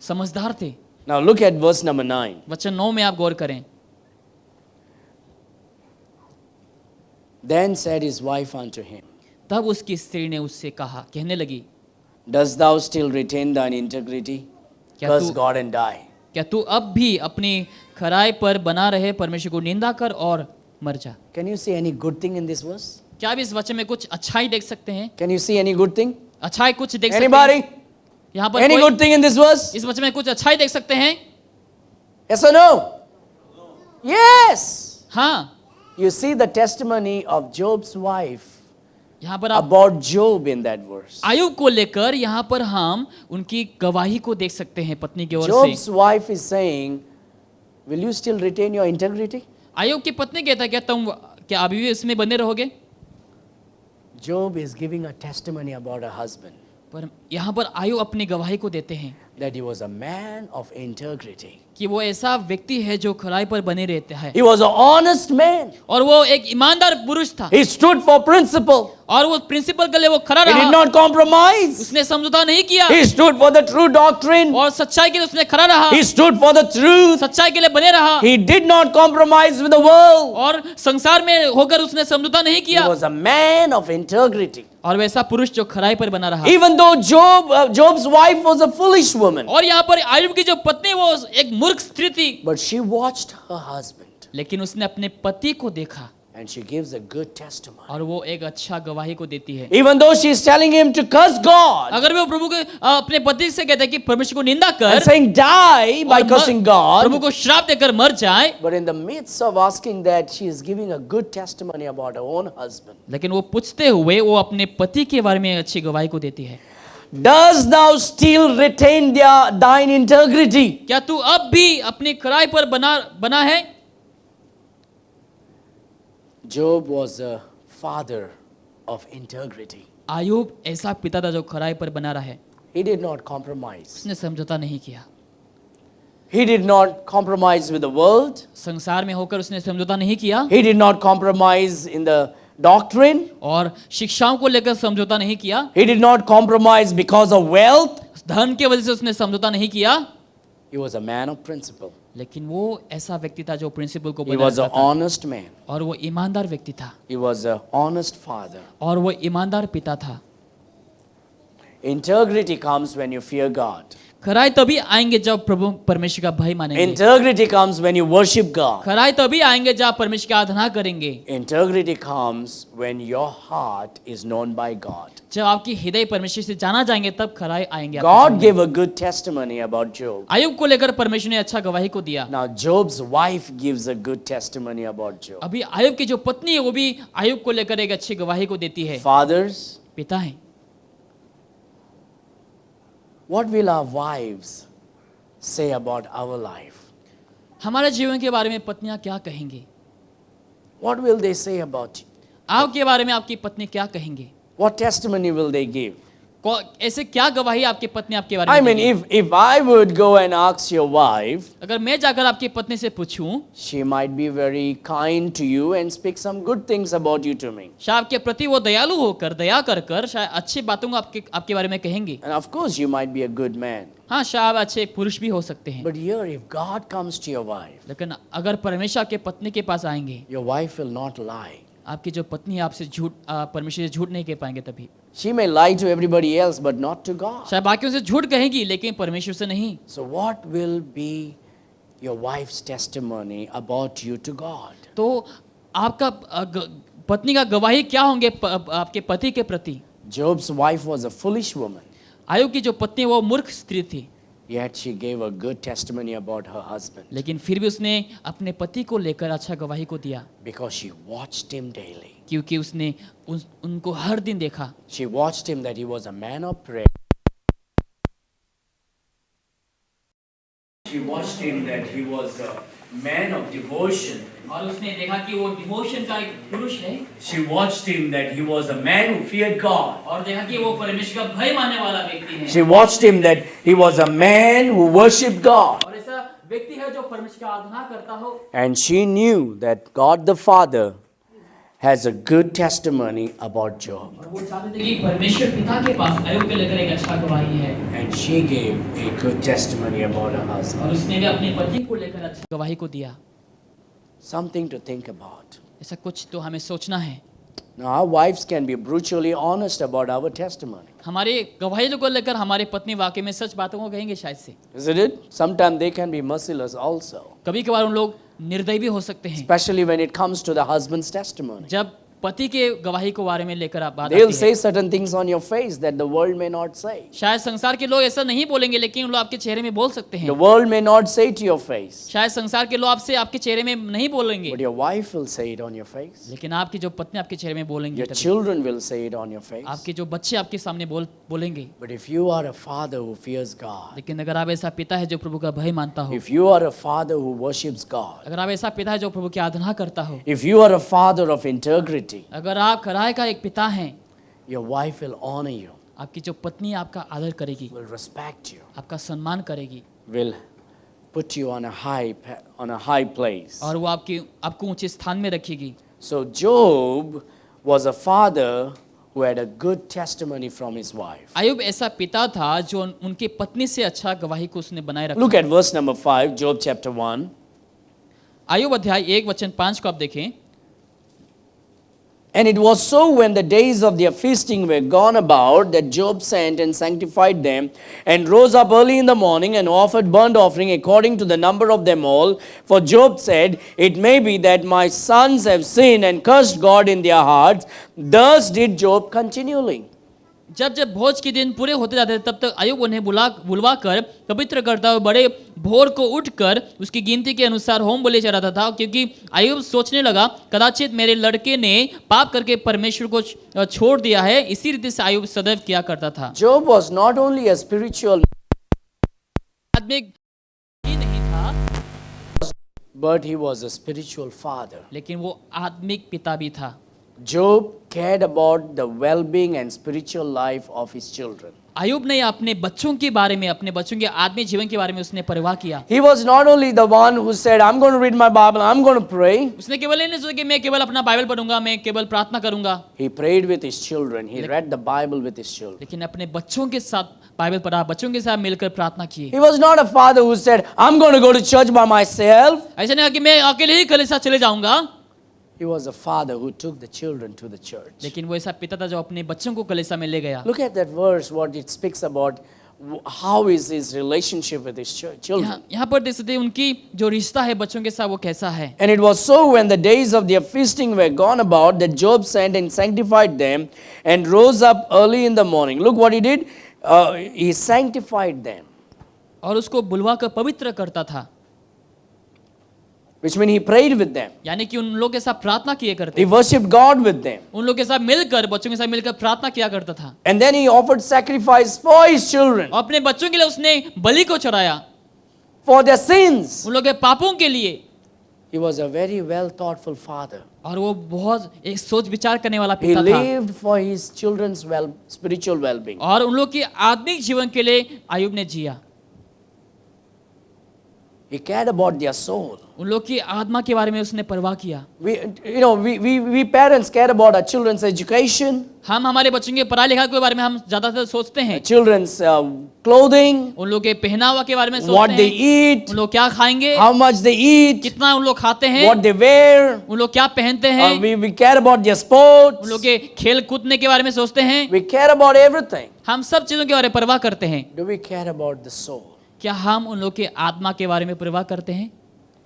समझदार थे। Now look at verse number 9. वचन 9 में आप गौर करें। Then said his wife unto him, तब उसकी स्त्री ने उससे कहा, कहने लगी, Dost thou still retain thine integrity? क्या Curse तू God and die. क्या तू अब भी अपनी खराई पर बना रहे, परमेश्वर को निंदा कर और मर जा। Can you see any good thing in this verse? क्या आप इस वचन में कुछ अच्छाई देख सकते हैं? Can you see any good thing? अच्छाई कुछ देख सकते Anybody? हैं? यहाँ पर Any कोई good thing in this verse? इस वचन में कुछ अच्छाई देख सकते हैं? Yes or no? Yes. हाँ, You see the testimony of Job's wife यहाँ पर आप about Job in that verse. अय्यूब को लेकर यहाँ पर हम उनकी गवाही को देख सकते हैं पत्नी की ओर से। Job's wife is saying, Will you still retain your integrity? अय्यूब की पत्नी कहता है, क्या अभी भी इसमें बने रहोगे? Job is giving a testimony about her husband, पर यहाँ पर अय्यूब अपनी गवाही को देते हैं that he was a man of integrity. कि वो ऐसा व्यक्ति है जो खराई पर बने रहता है He was an honest man. और वो एक ईमानदार पुरुष था He stood for principle. और वो प्रिंसिपल के लिए वो खड़ा He did रहा, not compromise. उसने समझौता नहीं किया He stood for the true doctrine. और सच्चाई के लिए उसने खड़ा रहा, He stood for the truth. सच्चाई के लिए बने रहा He did not compromise with the world. और संसार में होकर उसने समझौता नहीं He किया was a man of integrity. और वैसा पुरुष जो खराई पर बना रहा। Even though Job's wife was a foolish woman, और यहाँ पर अय्यूब की जो पत्नी वो एक मूर्ख स्त्री थी, but she watched her husband लेकिन उसने अपने पति को देखा And she gives a good testimony. और वो एक अच्छा गवाही को देती है। Even though she is telling him to curse God अगर वो प्रभु के अपने पति से कहते हैं कि परमेश्वर को निंदा कर and saying die by और cursing प्रभु God, को श्राप देकर मर जाए, but in the midst of asking that, she is giving a good testimony about her own husband. लेकिन वो पूछते हुए वो अपने पति के बारे में अच्छी गवाही को देती है। Does thou still retain thine integrity? क्या तू अब भी अपनी खराई पर बना है? Job was a father of integrity. Ayub ऐसा पिता था जो खराई पर बना रहा है। He did not compromise. उसने समझौता नहीं किया। He did not compromise with the world. संसार में होकर उसने समझौता नहीं किया He did not compromise in the doctrine. और शिक्षाओं को लेकर समझौता नहीं किया। He did not compromise because of wealth. धन के वजह से उसने समझौता नहीं किया। He was a man of principle. लेकिन वो ऐसा व्यक्ति था जो प्रिंसिपल को He बनाए was an रखता था honest man. और वो ईमानदार व्यक्ति था He was an honest father. और वो ईमानदार पिता था। Integrity comes when you fear God. खराई तभी आएंगे जब प्रभु परमेश्वर का भय मानेंगे। Integrity comes when you worship God. खराई तभी आएंगे जब परमेश्वर की आराधना करेंगे। Integrity comes when your heart is known by God. जब आपकी हृदय परमेश्वर से जाना जाएंगे तब खराई आएंगे। आपके God जीवन में। gave a good testimony about Job. Ayub को लेकर परमेश्वर ने अच्छा गवाही को दिया। Now Job's wife gives a good testimony about Job. अभी आयुब की जो पत्नी है वो भी आयुब को लेकर एक अच्छी गवाही को देती है। Fathers, पिता है, what will our wives say about our life? हमारे जीवन के बारे में पत्नियां क्या कहेंगी? What will they say about you? आपके बारे में आपकी पत्नी क्या कहेंगी? What testimony will they give? ऐसे क्या गवाही आपकी पत्नी आपके बारे I में mean, देगी? if I would go and ask your wife, अगर मैं जाकर आपकी पत्नी से पूछूं, she might be very kind to you and speak some good things about you to me. शायद आपके प्रति वो दयालु होकर दया कर शायद अच्छी बातों को आपके बारे में कहेंगी। And of course, you might be a good man. हाँ, शायद अच्छे पुरुष भी हो सकते हैं। But here, if God comes to your wife, लेकिन अगर परमेश्वर के पत्नी के पास आएंगे, your wife will not lie. आपकी जो पत्नी है आपसे परमेश्वर से झूठ नहीं कह पाएंगे तभी। She may lie to everybody else, but not to God. शायद बाकियों से झूठ कहेगी लेकिन परमेश्वर से नहीं। So, what will be your wife's testimony about you to God? तो आपका पत्नी का गवाही क्या होंगे आपके पति के प्रति? Job's wife was a foolish woman, Ayub की जो पत्नी वो मूर्ख स्त्री थी, yet she gave a good testimony about her husband लेकिन फिर भी उसने अपने पति को लेकर अच्छा गवाही को दिया because she watched him daily. क्योंकि उसने उनको हर दिन देखा। She watched him that he was a man of prayer. She watched him that he was a man of devotion. और उसने देखा कि वो डिवोशन का एक पुरुष है She watched him that he was a man who feared God. और देखा कि वो परमेश्वर का भय मानने वाला व्यक्ति है She watched him that he was a man who worshipped God. और ऐसा व्यक्ति है जो परमेश्वर का आराधना करता हो। And she knew that God the Father has a good testimony about Job. और वो चाहते थे कि परमेश्वर पिता के पास आयुब के लेकर एक अच्छा गवाही है And she gave a good testimony about her husband. और उसने भी अपने पति को लेकर अच्छा गवाही को दिया। Something to think about. ऐसा कुछ तो हमें सोचना है। Now, our wives can be brutally honest about our testimony. हमारे गवाही को लेकर हमारे पत्नी वाकई में सच बातों को कहेंगे शायद से। Isn't it? Sometimes they can be merciless also. कभी कभार उन लोग निर्दयी भी हो सकते हैं। Especially when it comes to the husband's testimony. जब पति के गवाही के बारे में लेकर आप बात They'll आती say है, certain things on your face that the world may not say. शायद संसार के लोग ऐसा नहीं बोलेंगे लेकिन उन लोग आपके चेहरे में बोल सकते The हैं। world may not say to your face. शायद संसार के लोग आपसे आपके चेहरे में नहीं बोलेंगे But your wife will say it on your face. लेकिन आपकी जो पत्नी आपके चेहरे में बोलेंगे Your तभी। children will say it on your face. आपके जो बच्चे आपके सामने बोलेंगे। But if you are a father who fears God, लेकिन अगर आप ऐसा पिता है जो प्रभु का भय मानता हो, if you are a father who worships God, अगर आप ऐसा पिता है जो प्रभु की आराधना करता हो, if you are a father of integrity, अगर आप खराई का एक पिता हैं, your wife will honor you, आपकी जो पत्नी आपका आदर करेगी, will respect you, आपका सम्मान करेगी will put you on a high place. और वो आपको ऊंचे स्थान में रखेगी। So Job was a father who had a good testimony from his wife. Ayub ऐसा पिता था जो उनकी पत्नी से अच्छा गवाही को उसने बनाए रखा। Look at verse number 5, Job chapter 1. Ayub अध्याय 1 वचन 5 को आप देखें। And it was so when the days of their feasting were gone about that Job sent and sanctified them and rose up early in the morning and offered burnt offering according to the number of them all. For Job said, It may be that my sons have sinned and cursed God in their hearts. Thus did Job continually. जब जब भोज के दिन पूरे होते जाते थे तब तक अय्यूब उन्हें बुलवा कर पवित्र करता हुआ बड़े भोर को उठकर उसकी गिनती के अनुसार होम बलि चढ़ाता था, क्योंकि अय्यूब सोचने लगा कदाचित मेरे लड़के ने पाप करके परमेश्वर को छोड़ दिया है। इसी रीति से अय्यूब सदैव किया करता था। Job was not only a spiritual आत्मिक ही नहीं था, but he was a spiritual father. लेकिन वो आत्मिक पिता भी था। Job cared about the well-being and spiritual life of his children. अय्यूब ने अपने बच्चों के बारे में, अपने बच्चों के आत्मिक जीवन के बारे में उसने परवाह किया। He was not only the one who said, I'm going to read my Bible, I'm going to pray. उसने केवल ये नहीं सोचा कि मैं केवल अपना बाइबल पढ़ूंगा, मैं केवल प्रार्थना करूंगा, He prayed with his children. He read the Bible with his children. लेकिन अपने बच्चों के साथ बाइबल पढ़ा, बच्चों के साथ मिलकर प्रार्थना की। He was not a father who said, I'm going to go to church by myself. ऐसा नहीं कि मैं अकेले ही कलीसिया चले जाऊंगा, He was a father who took the children to the church. लेकिन वो ऐसा पिता था जो अपने बच्चों को कलीसिया में ले गया। Look at that verse, what it speaks about. How is his relationship with his children? यहाँ पर देख सकते हैं उनकी जो रिश्ता है बच्चों के साथ वो कैसा है। And it was so when the days of their feasting were gone about that Job sent and sanctified them and rose up early in the morning. Look what he did. He sanctified them. और उसको बुलवा कर पवित्र करता था, Which means he prayed with them. यानी कि उन लोग के साथ प्रार्थना किए करते, He worshipped God with them. उन लोग के साथ मिलकर, बच्चों के साथ मिलकर प्रार्थना किया करता था। And then he offered sacrifice for his children, और अपने बच्चों के लिए उसने बलि को चढ़ाया, for their sins. उन लोग के पापों के लिए। He was a very well thoughtful father. और वो बहुत एक सोच विचार करने वाला He पिता था, lived for his children's spiritual well-being. और उन लोग के आत्मिक जीवन के लिए अय्यूब ने जिया। He cared about their soul. उन लोग की आत्मा के बारे में उसने परवाह किया। We parents care about our children's education, हम हमारे बच्चों के पढ़ाई लिखाई के बारे में हम ज्यादातर सोचते हैं, children's clothing, उन लोग के पहनावा के बारे में what सोचते they हैं, eat, उन लोग क्या खाएंगे, how much they eat, कितना उन लोग खाते हैं, what they wear. उन लोग क्या पहनते हैं, We care about their उन sports. लोग के खेल कूदने के बारे में सोचते हैं। We care about everything. हम सब चीजों के बारे में परवाह करते हैं। Do we care about the soul? क्या हम उन लोग के आत्मा के बारे में परवाह करते हैं?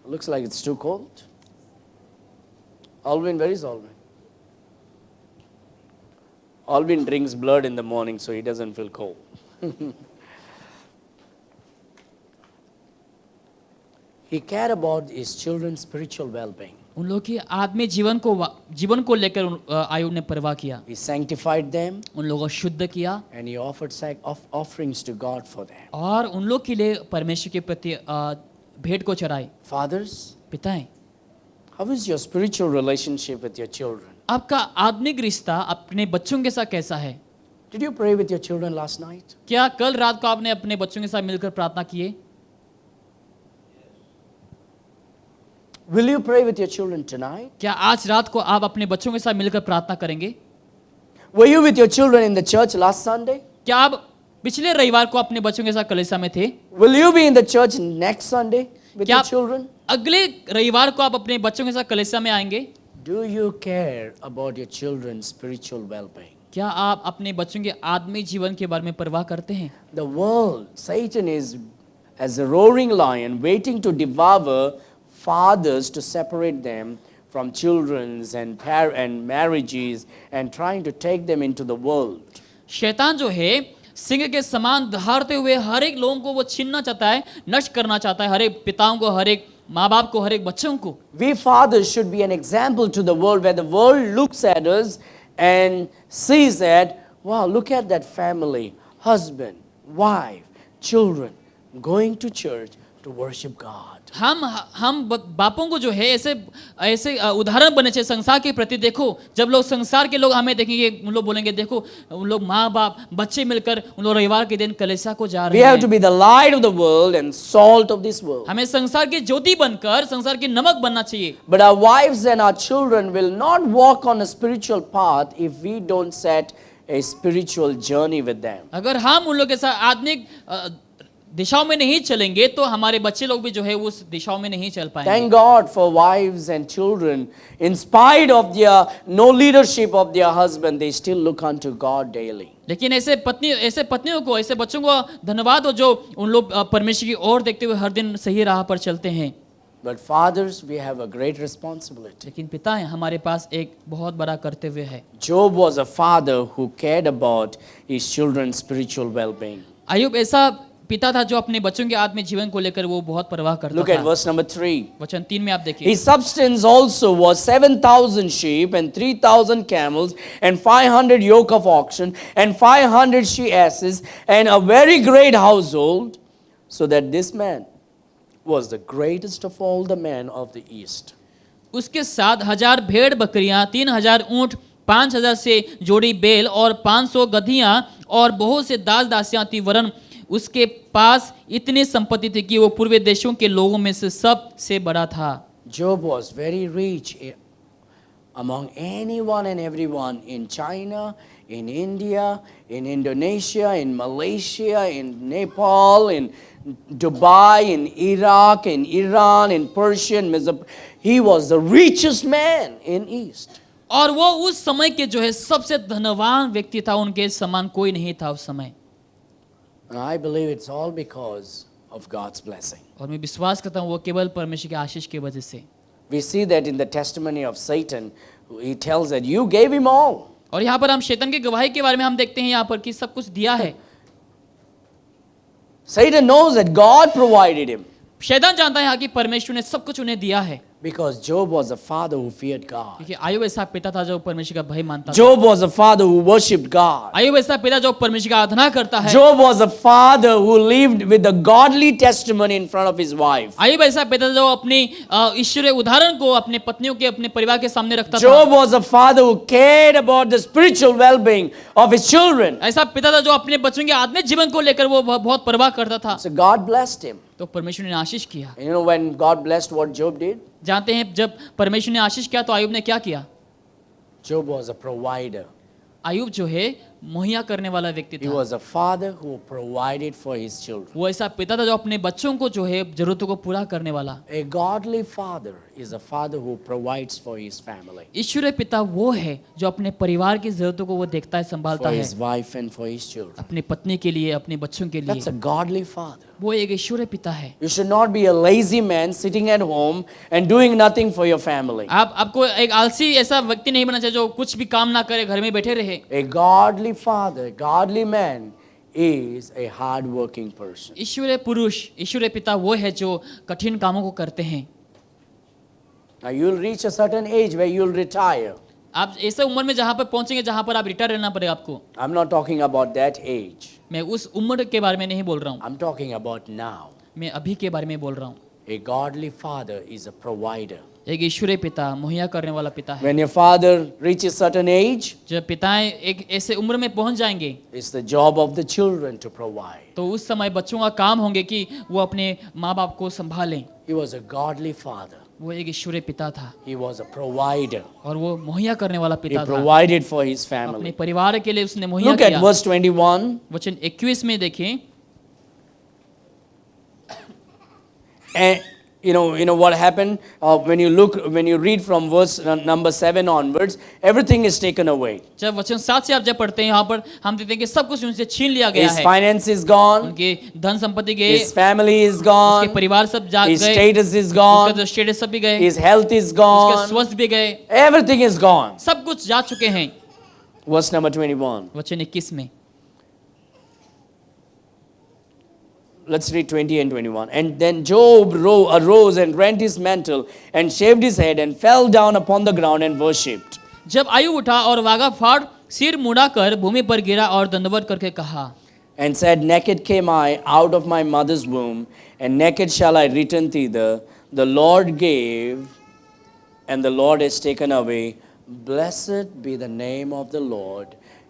Looks like it's too cold. Alvin, where is Alvin? Alvin drinks blood in the morning, so he doesn't feel cold. He cared about his children's spiritual well-being. उन लोग की आत्मिक जीवन को लेकर अय्यूब ने परवाह किया। He sanctified them उन लोगों को शुद्ध किया and he offered offerings to God for them. और उन लोग के लिए परमेश्वर के प्रति भेंट को चढ़ाए। Fathers, पिताएं, how is your spiritual relationship with your children? आपका आत्मिक रिश्ता अपने बच्चों के साथ कैसा है? Did you pray with your children last night? क्या कल रात को आपने अपने बच्चों के साथ मिलकर प्रार्थना किए? Will you pray with your children tonight? क्या आज रात को आप अपने बच्चों के साथ मिलकर प्रार्थना करेंगे? Were you with your children in the church last Sunday? क्या आप पिछले रविवार को अपने बच्चों के साथ कलीसिया में थे? Will you be in the church next Sunday with क्या your आप children? अगले रविवार को आप अपने बच्चों के साथ कलीसिया में आएंगे? Do you care about your children's spiritual well-being? क्या आप अपने बच्चों के आत्मिक जीवन के बारे में परवाह करते हैं? The world, Satan is as a roaring lion waiting to devour fathers to separate them from children's and marriages and trying to take them into the world. शैतान जो है सिंह के समान दहाड़ते हुए हर एक लोगों को वो छीनना चाहता है, नष्ट करना चाहता है, हर एक पिताओं को, हर एक माँ बाप को, हर एक बच्चों को। We fathers should be an example to the world where the world looks at us and sees that, wow, look at that family, husband, wife, children, going to church to worship God. हम बापों को जो है ऐसे उदाहरण बने चाहिए संसार के प्रति। देखो, जब लोग संसार के लोग हमें देखेंगे, उन लोग बोलेंगे देखो उन लोग माँ बाप बच्चे मिलकर उन लोग रविवार के दिन कलीसिया को जा We रहे have to हैं। be the light of the world and salt of this world. हमें संसार की ज्योति बनकर संसार की नमक बनना चाहिए। But our wives and our children will not walk on a spiritual path if we don't set a spiritual journey with them. अगर हम उन लोग के साथ आत्मिक दिशाओं में नहीं चलेंगे तो हमारे बच्चे लोग भी जो है उस दिशाओं में नहीं चल पाएंगे। Thank God for wives and children. In spite of their no leadership of their husband, they still look unto God daily. लेकिन ऐसे पत्नियों को, ऐसे बच्चों को धन्यवाद हो जो उन लोग परमेश्वर की ओर देखते हुए हर दिन सही राह पर चलते हैं। But fathers, we have a great responsibility. लेकिन पिता हैं, हमारे पास एक बहुत बड़ा कर्तव्य है। Job was a father who cared about his children's spiritual well-being. अय्यूब ऐसा पिता था जो अपने बच्चों के आत्मिक जीवन को लेकर वो बहुत परवाह करता Look था। at verse number 3. वचन 3 में आप देखिए, His substance also was 7,000 sheep and 3,000 camels and 500 yoke of oxen and 500 she-asses and a very great household, so that this man was the greatest of all the men of the east. उसके 7,000 भेड़ बकरियां, 3,000 ऊंट, 5,000 से जोड़ी बैल और 500 गधियां और बहुत से दास दासियां थी, वरन उसके पास इतनी संपत्ति थी कि वो पूर्वी देशों के लोगों में से सबसे बड़ा था। Job was very rich among anyone and everyone in China, in India, in Indonesia, in Malaysia, in Nepal, in Dubai, in Iraq, in Iran, in Persia, in Mesopotamia. He was the richest man in East. और वो उस समय के जो है सबसे धनवान व्यक्ति था, उनके समान कोई नहीं था उस समय। And I believe it's all because of God's blessing. और मैं विश्वास करता हूँ वो केवल परमेश्वर के आशीष की वजह से। We see that in the testimony of Satan. He tells that you gave him all. और यहाँ पर हम शैतान की गवाही के बारे में हम देखते हैं यहाँ पर कि सब कुछ दिया है। Satan knows that God provided him. शैतान जानता है यहाँ कि परमेश्वर ने सब कुछ उन्हें दिया है, Because Job was a father who feared God. क्योंकि अय्यूब ऐसा पिता था जो परमेश्वर का भय मानता था। Job was a father who worshipped God. अय्यूब ऐसा पिता जो परमेश्वर की आराधना करता है। Job was a father who lived with a godly testimony in front of his wife. अय्यूब ऐसा पिता जो अपनी ईश्वरीय उदाहरण को अपने पत्नियों के, अपने परिवार के सामने रखता Job था। was a father who cared about the spiritual well-being of his children. ऐसा पिता था जो अपने बच्चों के आत्मिक जीवन को लेकर वो बहुत परवाह करता था। So God blessed him. तो परमेश्वर ने आशीष किया। And you know when God blessed, what Job did? जानते हैं जब परमेश्वर ने आशीष किया तो अय्यूब ने क्या किया? Job was a provider. अय्यूब जो है मुहैया करने वाला व्यक्ति He था। was a father who provided for his children. वो ऐसा पिता था जो अपने बच्चों को जो है जरूरतों को पूरा करने वाला। A godly father is a father who provides for his family, ईश्वरीय पिता वो है जो अपने परिवार की जरूरतों को वो देखता है, संभालता for है, his wife and for his children. अपनी पत्नी के लिए, अपने बच्चों के That's लिए। a godly father. वो एक ईश्वरीय पिता है। You should not be a lazy man sitting at home and doing nothing for your family. आपको एक आलसी ऐसा व्यक्ति नहीं बनना चाहिए जो कुछ भी काम ना करे, घर में बैठे रहे। A godly father, godly man is a hard-working person. ईश्वरीय पुरुष, ईश्वरीय पिता वो है जो कठिन कामों को करते हैं। Now you'll reach a certain age where you'll retire. आप ऐसे उम्र में जहाँ पर पहुंचेंगे जहाँ पर आप रिटायर रहना पड़ेगा आपको। I'm not talking about that age. मैं उस उम्र के बारे में नहीं बोल रहा हूँ, I'm talking about now. मैं अभी के बारे में बोल रहा हूँ। A godly father is a provider. एक ईश्वरीय पिता मुहैया करने वाला पिता है। When your father reaches certain age, जब पिताएं एक ऐसे उम्र में पहुंच जाएंगे it's the job of the children to provide. तो उस समय बच्चों का काम होंगे कि वो अपने माँ बाप को संभालें। He was a godly father. वो एक ईश्वरीय पिता था He was a provider. और वो मुहैया करने वाला He पिता था। provided for his अपने family. परिवार के लिए उसने मुहैया Look at किया। verse 21. वचन 21 में देखें, And you know what happened when you read from verse number 7 onwards, everything is taken away. जब वचन 7 से आप जब पढ़ते हैं यहाँ पर हम देखते हैं कि सब कुछ उनसे छीन लिया गया His है। finance is gone. उनके धन संपत्ति गए, His family is उसके gone. परिवार सब जा His गए, status is उसका gone. जो स्टेटस सब भी गए, His health is उसके gone. स्वस्थ भी गए, Everything is gone. सब कुछ जा चुके हैं। Verse number 21. वचन 21 में Let's read 20 and 21. And then Job arose and rent his mantle and shaved his head and fell down upon the ground and worshipped. जब अय्यूब उठा और वागा फाड़ सिर मुड़ाकर भूमि पर गिरा और दंडवत करके कहा, And said, Naked came I out of my mother's womb, and naked shall I return thither. The Lord gave, and the Lord has taken away. Blessed be the name of the Lord.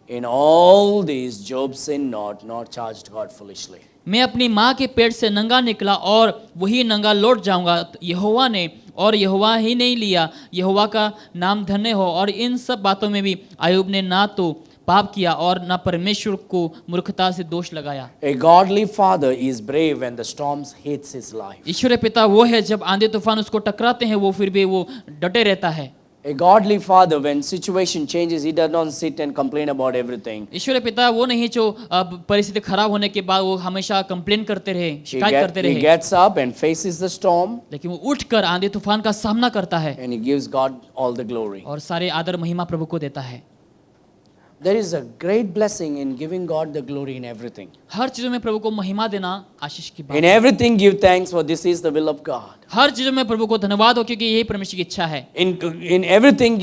In all these Job sinned not, nor charged God foolishly. मैं अपनी माँ के पेट से नंगा निकला और वही नंगा लौट जाऊंगा। यहोवा ने और यहोवा ही नहीं लिया, यहोवा का नाम धन्य हो। और इन सब बातों में भी अय्यूब ने ना तो पाप किया और न परमेश्वर को मूर्खता से दोष लगाया। A godly father is brave when the storms hits his life. ईश्वरीय पिता वो है जब आंधी तूफान उसको टकराते हैं वो फिर भी वो डटे रहता है। A godly father, when situation changes, he does not sit and complain about everything. ईश्वरीय पिता वो नहीं जो परिस्थिति खराब होने के बाद वो हमेशा कंप्लेन करते रहे, शिकायत करते He रहे, gets up and faces the storm, लेकिन वो उठकर आंधी तूफान का सामना करता है and he gives God all the glory. और सारे आदर महिमा प्रभु को देता है। There is a great blessing in giving God the glory in everything. हर चीजों में प्रभु को महिमा देना आशीष की बात In है। everything, give thanks, for this is the will of God. हर चीजों में प्रभु को धन्यवाद हो क्योंकि यही परमेश्वर की इच्छा है। In everything,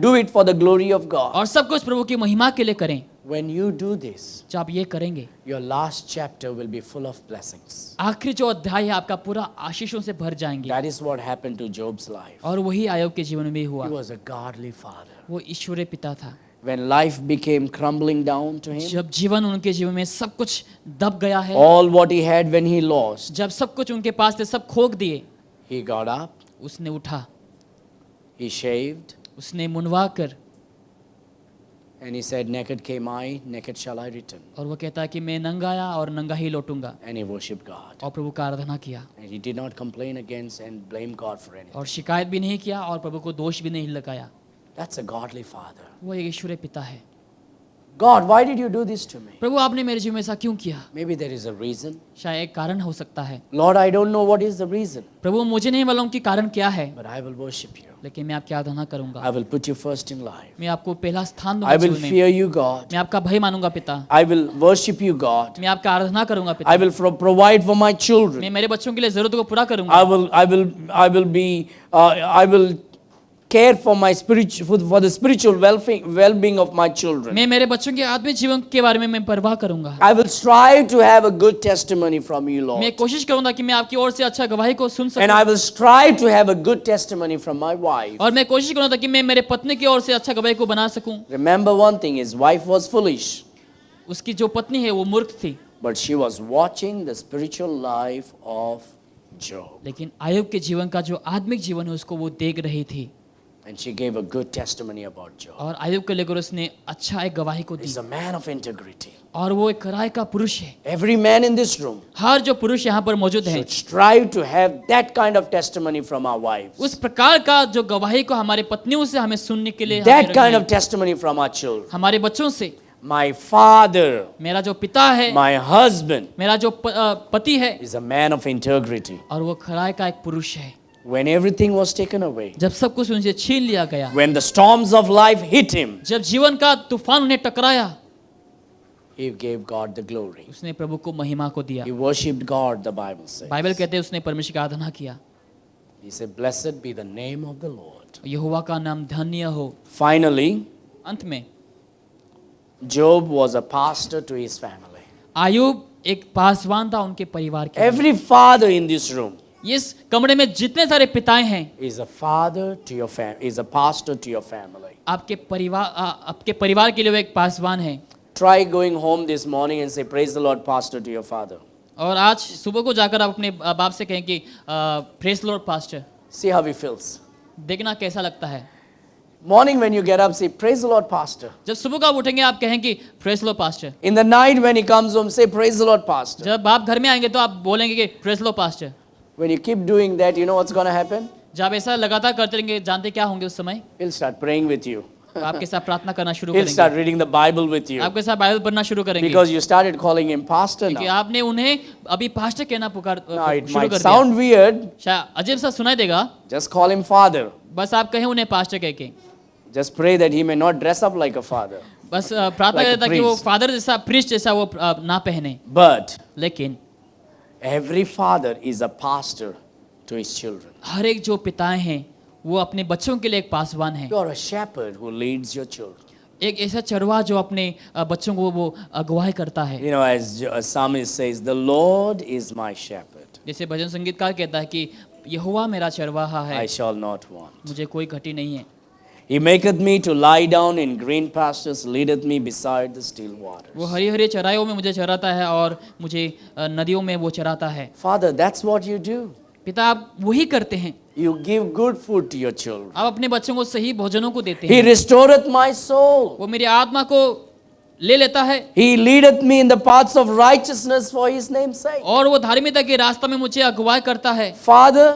do it for the glory of God. और सब कुछ प्रभु की महिमा के लिए करें। When you do this, जब आप ये करेंगे your last chapter will be full of blessings. आखिरी जो अध्याय है आपका पूरा आशीषों से भर जाएंगे। That is what happened to Job's life. और वही आयोग के जीवन में हुआ। He was a godly father. वो ईश्वरीय पिता था। When life became crumbling down to him, जब जीवन उनके जीवन में सब कुछ दब गया है, all what he had when he lost, जब सब कुछ उनके पास थे सब खो दिए, he got up, उसने उठा, he shaved, उसने मुंडवा कर, and he said, naked came I, naked shall I return. और वो कहता है कि मैं नंगा आया और नंगा ही लौटूंगा, And he worshipped God. और प्रभु का आराधना किया And he did not complain against and blame God for anything. और शिकायत भी नहीं किया और प्रभु को दोष भी नहीं लगाया। That's a godly father. वो एक ईश्वरीय पिता है। God, why did you do this to me? प्रभु आपने मेरे जीवन में ऐसा क्यों किया? Maybe there is a reason. शायद एक कारण हो सकता है। Lord, I don't know what is the reason, प्रभु मुझे नहीं मालूम कि कारण क्या है, but I will worship you. लेकिन मैं आपकी आराधना करूंगा। I will put you first in life. मैं आपको पहला स्थान दूंगा I will जीवन में। fear you, God. मैं आपका भय मानूंगा पिता। I will worship you, God. मैं आपका आराधना करूंगा पिता। I will provide for my children. मैं मेरे बच्चों के लिए जरूरतों को पूरा I करूंगा। will care for my for the spiritual well-being of my children. मैं मेरे बच्चों के आत्मिक जीवन के बारे में मैं परवाह करूंगा। I will strive to have a good testimony from you, Lord. मैं कोशिश करूंगा कि मैं आपकी ओर से अच्छा गवाही को सुन And सकूं I will strive to have a good testimony from my wife. और मैं कोशिश करूंगा कि मैं मेरे पत्नी की ओर से अच्छा गवाही को बना सकूं। Remember one thing, his wife was foolish, उसकी जो पत्नी है वो मूर्ख थी, but she was watching the spiritual life of Job. लेकिन आयोग के जीवन का जो आत्मिक जीवन है उसको वो देख रही थी And she gave a good testimony about Job. और आयोग को लेकर उसने अच्छा एक गवाही को दी। He's a man of integrity. और वो एक खराई का पुरुष है। Every man in this room हर जो पुरुष यहाँ पर मौजूद है should strive to have that kind of testimony from our wives. उस प्रकार का जो गवाही को हमारे पत्नियों से हमें सुनने के लिए That हमें kind रखना of testimony from our children. है। हमारे बच्चों से My father, मेरा जो पिता है, my husband मेरा जो पति है is a man of integrity. और वो खराई का एक पुरुष है। When everything was taken away, जब सब कुछ उनसे छीन लिया गया, when the storms of life hit him, जब जीवन का तूफान उन्हें टकराया, he gave God the glory. उसने प्रभु को महिमा को दिया। He worshipped God, the Bible says. Bible कहते हैं उसने परमेश्वर की आराधना किया। He said, blessed be the name of the Lord. यहोवा का नाम धन्य हो। Finally, अंत में Job was a pastor to his family. Ayub एक पासवान था उनके परिवार के। Every father in this room इस कमरे में जितने सारे पिताएं हैं, is a father to your family, is a pastor to your family. आपके परिवार के लिए वो एक पासवान है। Try going home this morning and say, praise the Lord, pastor to your father. और आज सुबह को जाकर आप अपने बाप से कहें कि praise Lord pastor. See how he feels. देखना कैसा लगता है। Morning when you get up, say, praise the Lord, pastor. जब सुबह को आप उठेंगे आप कहें कि praise Lord pastor. In the night when he comes home, say, praise the Lord, pastor. जब आप घर में आएंगे तो आप बोलेंगे कि praise Lord pastor. When you keep doing that, you know what's going to happen? जब ऐसा लगातार करते रहेंगे, जानते क्या होंगे उस समय? He'll start praying with you. तो आपके साथ प्रार्थना करना शुरू He'll start करेंगे, reading the Bible with you. आपके साथ बाइबल पढ़ना शुरू करेंगे, Because you started calling him pastor क्योंकि now. आपने उन्हें अभी पास्टर कहना Now it शुरू might कर दिया। sound weird. शायद अजीब सा सुनाई देगा, Just call him father. बस आप कहें उन्हें पास्टर कह के। Just pray that he may not dress up like a father. बस प्रार्थना Like a करता कि वो priest. फादर जैसा प्रीस्ट जैसा वो ना पहने। But लेकिन every father is a pastor to his children. हर एक जो पिताएं हैं वो अपने बच्चों के लिए एक पासवान है। You are a shepherd who leads your children. एक ऐसा चरवाहा जो अपने बच्चों को वो अगुवाई करता है। You know, as a psalmist says, the Lord is my shepherd. जैसे भजन संगीतकार कहता है कि यहोवा मेरा चरवाहा है, I shall not want. मुझे कोई घटी नहीं है। He maketh me to lie down in green pastures, leadeth me beside the still वो waters. हरी हरी चराइयों में मुझे चराता है और मुझे नदियों में वो चराता है। Father, that's what you do. पिता आप वही करते हैं, You give good food to your children. आप अपने बच्चों को सही भोजनों को देते He हैं। restoreth my soul. वो मेरी आत्मा को ले लेता है He leadeth me in the paths of righteousness for his name's sake. और वो धार्मिकता के रास्ते में मुझे अगुवाई करता है। Father,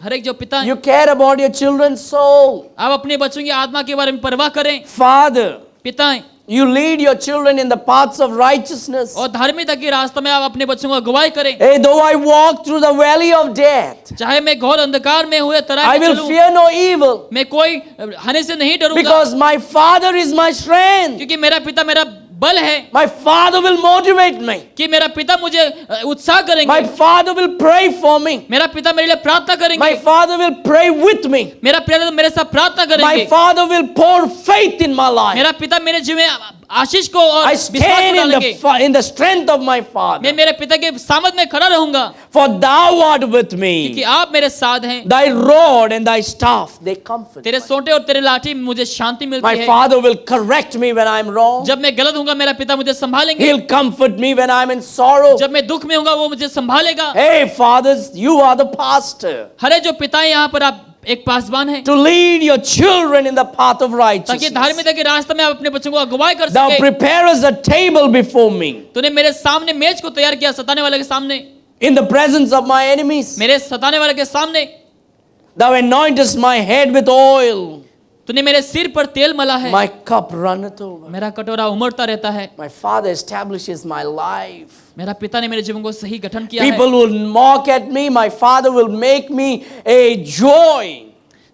हर एक जो पिता है, you care about your children's soul. आप अपने बच्चों की आत्मा के बारे में परवाह करें। Father, पिता है you lead your children in the paths of righteousness. और धार्मिकता के रास्ते में आप अपने बच्चों को अगुवाई करें। Hey, though I walk through the valley of death, चाहे मैं घोर अंधकार में हुए तरह I के will चलूं, fear no evil, मैं कोई हानि से नहीं डरूंगा, because my Father is my strength. क्योंकि मेरा पिता मेरा बल है, My Father will motivate me. कि मेरा पिता मुझे उत्साह करेंगे, My Father will pray for me. मेरा पिता मेरे लिए प्रार्थना My करेंगे, Father will pray with me. मेरा पिता मेरे साथ प्रार्थना My करेंगे, Father will pour faith in my life. मेरा पिता मेरे जीवन में आशीष को और I विश्वास stand को in डालेंगे। in the strength of my मैं Father. मेरे पिता के सामर्थ में खड़ा रहूंगा, For thou art with कि me. आप मेरे साथ हैं। Thy rod and thy staff, they comfort तेरे me. सोंटे और तेरे लाठी में मुझे शांति मिलती My है। Father will correct me when I'm wrong. जब मैं गलत होऊंगा मेरा पिता मुझे संभालेंगे, He'll comfort me when I'm in sorrow. जब मैं दुख में होऊंगा वो मुझे संभालेगा। Hey, fathers, you are the pastor. हरे जो पिता है यहाँ पर आप एक पासवान है, To lead your children in the path of ताकि righteousness. धार्मिकता के रास्ते में आप अपने बच्चों को अगुवाई कर Thou सके। preparest a table before me तूने मेरे सामने मेज को तैयार किया, सताने वाले के सामने, in the presence of my enemies. मेरे सताने वाले के सामने। Thou anointest my head with oil. तूने मेरे सिर पर तेल मला है, My cup runneth over. मेरा कटोरा उमड़ता रहता है। My Father establishes my life. मेरा पिता ने मेरे जीवन को सही गठन किया है। People will mock at me. My Father will make me a joy.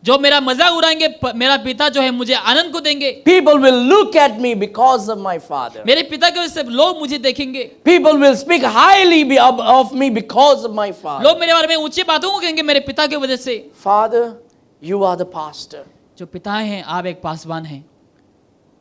जो मेरा मजाक उड़ाएंगे, मेरा पिता जो है मुझे आनंद को देंगे। People will look at me because of my Father. मेरे पिता की वजह से लोग मुझे देखेंगे, People will speak highly of me because of my Father. लोग मेरे बारे में ऊंची बातों को कहेंगे मेरे पिता की वजह से। Father, you are the pastor. जो पिताएं हैं, आप एक पासवान हैं।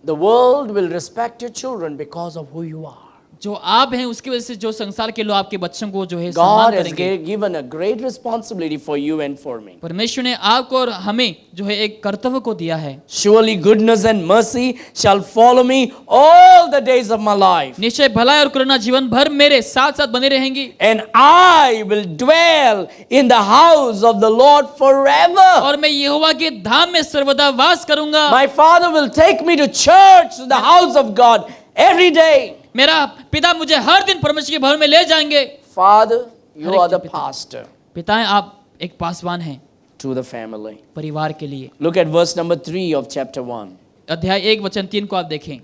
The world will respect your children because of who you are. जो आप हैं उसकी वजह से जो संसार के लोग आपके बच्चों को जो है God सम्मान has करेंगे। given a great responsibility for you and for me. परमेश्वर ने आपको और हमें जो है एक कर्तव्य को दिया है। Surely goodness and mercy shall follow me all the days of my life. निश्चय भलाई और करुणा जीवन भर मेरे साथ साथ बनी रहेंगी, And I will dwell in the house of the Lord forever. और मैं यहोवा के धाम में सर्वदा वास करूंगा। My Father will take me to church, to the house of God every day. मेरा पिता मुझे हर दिन परमेश्वर के भवन में ले जाएंगे। Father, you हर are एक the पिता। pastor पिताएं, आप एक पासवान हैं to the family. परिवार के लिए। Look at verse number 3 of chapter 1. अध्याय 1 वचन 3 को आप देखें।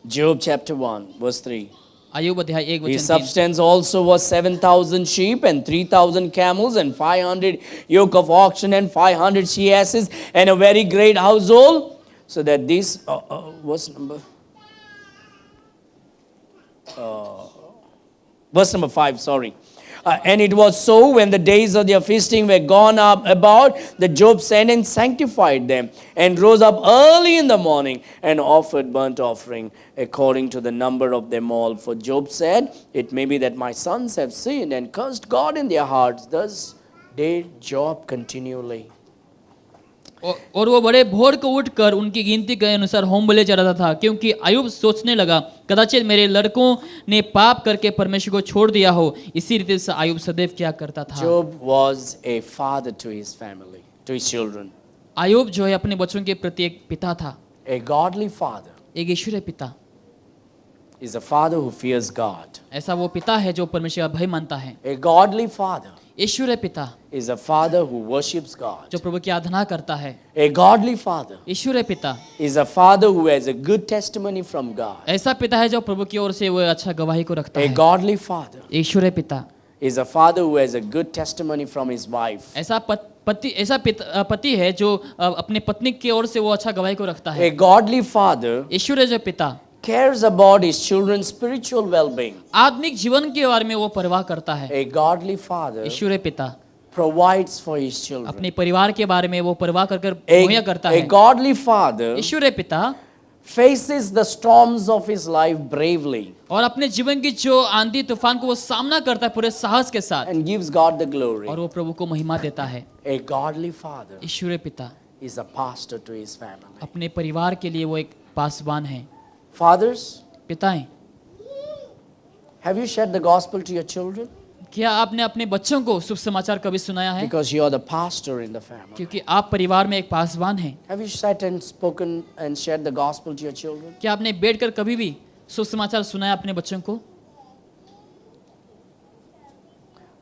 Job chapter 1, verse 3. अय्यूब अध्याय 1 His वचन 3। substance also was 7,000 sheep and 3,000 camels and 500 yoke of oxen and 500 she asses and a very great household. So that this verse number verse number 5, sorry. And it was so when the days of their feasting were gone up about, that Job sent and sanctified them, and rose up early in the morning, and offered burnt offering according to the number of them all. For Job said, It may be that my sons have sinned and cursed God in their hearts. Thus did Job continually. और वो बड़े भोर को उठकर उनकी गिनती के अनुसार होम बलि चढ़ाता था, क्योंकि अय्यूब सोचने लगा कदाचित मेरे लड़कों ने पाप करके परमेश्वर को छोड़ दिया हो। इसी रीति से अय्यूब सदैव क्या करता था। Job was a father to his family, to his children. अय्यूब जो है अपने बच्चों के प्रति एक पिता था, A godly father एक ईश्वरीय पिता। is a father who fears God. ऐसा वो पिता है जो परमेश्वर का भय मानता है। A godly father ईश्वरीय पिता is a father who worships God. जो प्रभु की आराधना करता है। A godly father ईश्वरीय पिता is a father who has a good testimony from God. ऐसा पिता है जो प्रभु की ओर से वो अच्छा गवाही को रखता A है। godly father ईश्वरीय पिता is a father who has a good testimony from his wife. ऐसा पति है जो अपने पत्नी की ओर से वो अच्छा गवाही को रखता है। A godly father ईश्वरीय जो पिता cares about his children's spiritual well-being. आत्मिक जीवन के बारे में वो परवाह करता है। A godly father ईश्वरीय पिता provides for his children. अपने परिवार के बारे में वो परवाह कर मुहैया करता A है। godly father ईश्वरीय पिता faces the storms of his life bravely और अपने जीवन की जो आंधी तूफान को वो सामना करता है पूरे साहस के साथ, and gives God the glory. और वो प्रभु को महिमा देता है। A godly father ईश्वरीय पिता is a pastor to his family. अपने परिवार के लिए वो एक पासवान है। Fathers, पिताएं, have you shared the gospel to your children? क्या आपने अपने बच्चों को शुभ समाचार कभी सुनाया है? Because you are the pastor in the family. क्योंकि आप परिवार में एक पासवान हैं। Have you sat and spoken and shared the gospel to your children? क्या आपने बैठकर कभी भी सुसमाचार सुनाया अपने बच्चों को?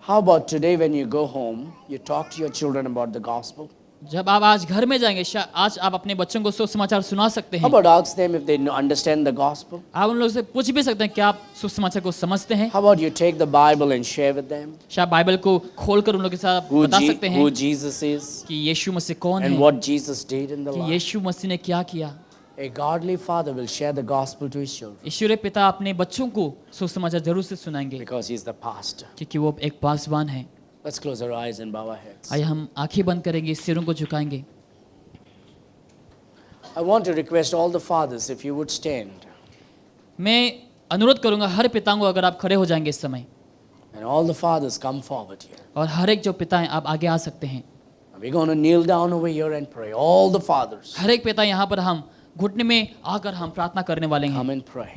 How about today when you go home, you talk to your children about the gospel? जब आप आज घर में जाएंगे, आज आप अपने बच्चों को सुसमाचार सुना सकते How हैं। about ask them if they understand the gospel? आप उन लोगों से पूछ भी सकते हैं क्या आप सुसमाचार को समझते हैं? How about you take the Bible and share with them शायद बाइबल को खोलकर उन लोगों के साथ बता सकते हैं who Jesus is कि यीशु मसीह कौन and है, what Jesus did in the कि life? यीशु मसीह ने क्या किया। A godly father will share the gospel to his children ईश्वरीय पिता अपने बच्चों को सुसमाचार जरूर से सुनाएंगे because he's the pastor. क्योंकि वो एक पासवान है। Let's close our eyes and bow our heads. आइए हम आंखें बंद करेंगे, सिरों को झुकाएंगे। I want to request all the fathers if you would stand मैं अनुरोध करूंगा हर पिता को, अगर आप खड़े हो जाएंगे इस समय, and all the fathers come forward here. और हर एक जो पिता हैं आप आगे आ सकते हैं। We're going to kneel down over here and pray. All the fathers हर एक पिता यहाँ पर हम घुटने में आकर हम प्रार्थना करने वाले हैं। come and pray.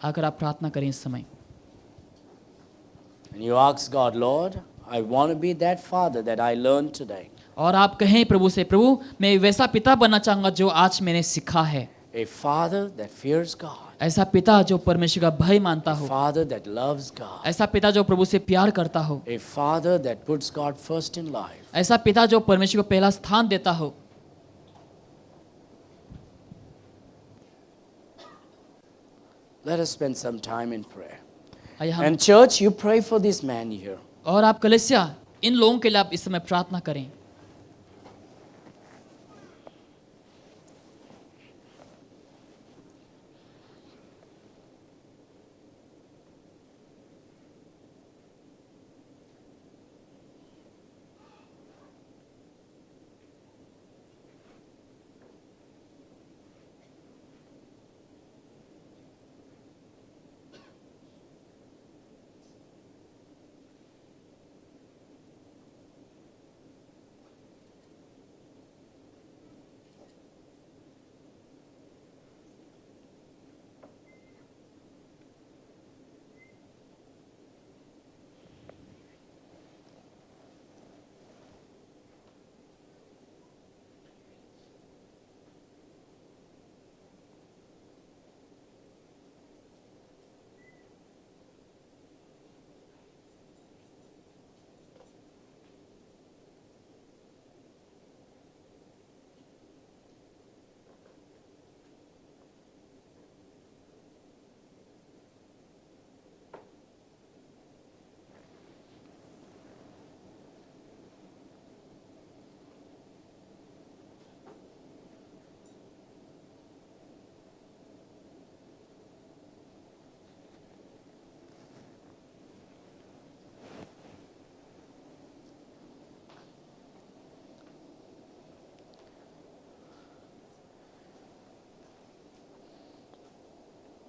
आकर आप प्रार्थना करें इस समय। And you ask God, Lord, I want to be that father that I learned today. और आप कहें प्रभु से, प्रभु मैं वैसा पिता बनना चाहूंगा जो आज मैंने सीखा है। A father that fears God. ऐसा पिता जो परमेश्वर का भय मानता A हो, father that loves God. ऐसा पिता जो प्रभु से प्यार करता हो, A father that puts God first in life. ऐसा पिता जो परमेश्वर को पहला स्थान देता हो। Let us spend some time in prayer. आइए हम, And church, you pray for this man here. और आप कलीसिया इन लोगों के लिए आप इस समय प्रार्थना करें।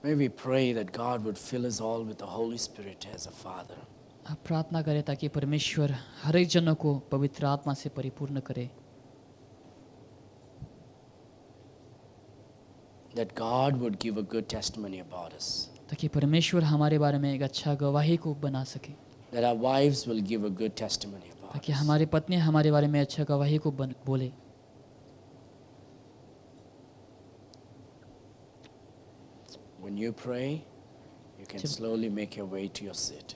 May we pray that God would fill us all with the Holy Spirit as a father. आप प्रार्थना करें ताकि परमेश्वर हर एक जनों को पवित्र आत्मा से परिपूर्ण करे, That God would give a good testimony about us. ताकि परमेश्वर हमारे बारे में एक अच्छा गवाही को बना सके, That our wives will give a good testimony about ताकि us. हमारी पत्नी हमारे बारे में अच्छा गवाही को बोले। When you pray, you can slowly make your way to your seat.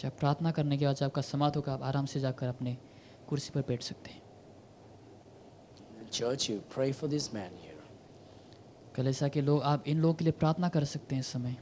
जब प्रार्थना करने के बाद जब आपका समाप्त होगा, आप आराम से जाकर अपने कुर्सी पर बैठ सकते हैं। Church, you pray for this man here. कलीसिया के लोग, आप इन लोगों के लिए प्रार्थना कर सकते हैं इस समय।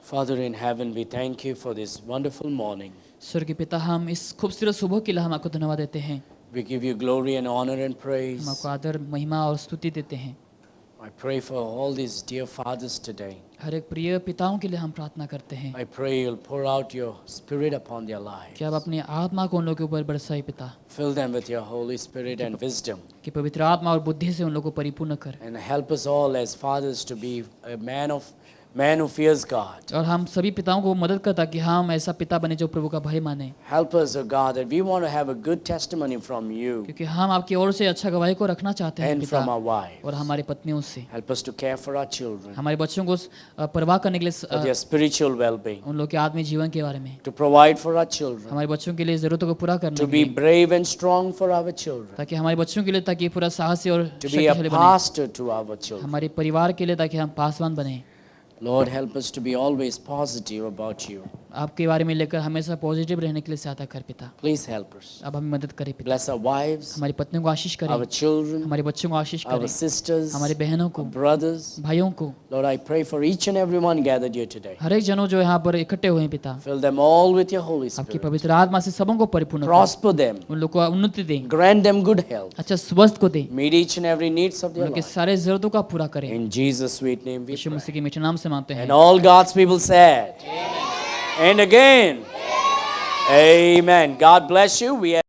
Father in heaven, we thank you for this wonderful morning. स्वर्गीय पिता, हम इस खूबसूरत सुबह के लिए हम आपको धन्यवाद देते हैं। We give you glory and honor and हम praise. आपको आदर, महिमा और स्तुति देते हैं। I pray for all these dear fathers today. हर एक प्रिय पिताओं के लिए हम प्रार्थना करते हैं I pray you'll pour out your spirit upon their lives. कि आप अपनी आत्मा को उन लोगों के ऊपर बरसाए पिता, Fill them with your Holy Spirit and wisdom. कि पवित्र आत्मा और बुद्धि से उन लोगों को परिपूर्ण कर। And help us all as fathers to be a man who fears God. और हम सभी पिताओं को मदद करता कि हम ऐसा पिता बने जो प्रभु का भय माने, Help us, O God, that we want to have a good testimony from you क्योंकि हम आपकी ओर से अच्छा गवाही को रखना चाहते हैं and पिता, from our wives. और हमारे पत्नियों से। Help us to care for our children, हमारे बच्चों को परवाह करने के लिए for their spiritual well-being, उन लोग के आत्मीय जीवन के बारे में, to provide for our children, हमारे बच्चों के लिए ज़रूरतों को पूरा करने to के be लिए, brave and strong for our children, ताकि हमारे बच्चों के लिए ताकि पूरा साहसी और to be a शक्तिशाली बने, pastor to our children. हमारे परिवार के लिए ताकि हम पासवान बने। Lord, help us to be always positive about you. आपके बारे में लेकर हमेशा पॉजिटिव रहने के लिए सहायता कर पिता। Please help us. अब हमें मदद करें पिता, Bless our wives, हमारी पत्नियों को आशीष करें, our children, हमारे बच्चों को आशीष our करें, sisters, हमारे बहनों को, brothers. भाइयों को, Lord, I pray for each and every one gathered here today. हर एक जनों जो यहाँ पर इकट्ठे हुए हैं पिता, Fill them all with your Holy आपकी Spirit. पवित्र आत्मा से सबों को परिपूर्ण करें, Prosper them. उन लोग को उन्नति दें, Grant them good health. अच्छा स्वस्थ को दें, Meet each and every needs of उन their लोग के life. सारे जरूरतों का पूरा करें। In Jesus' sweet name we Yeshu pray. मसीह के मीठे नाम से मांगते हैं। And all God's people said. And again. Amen. God bless you. We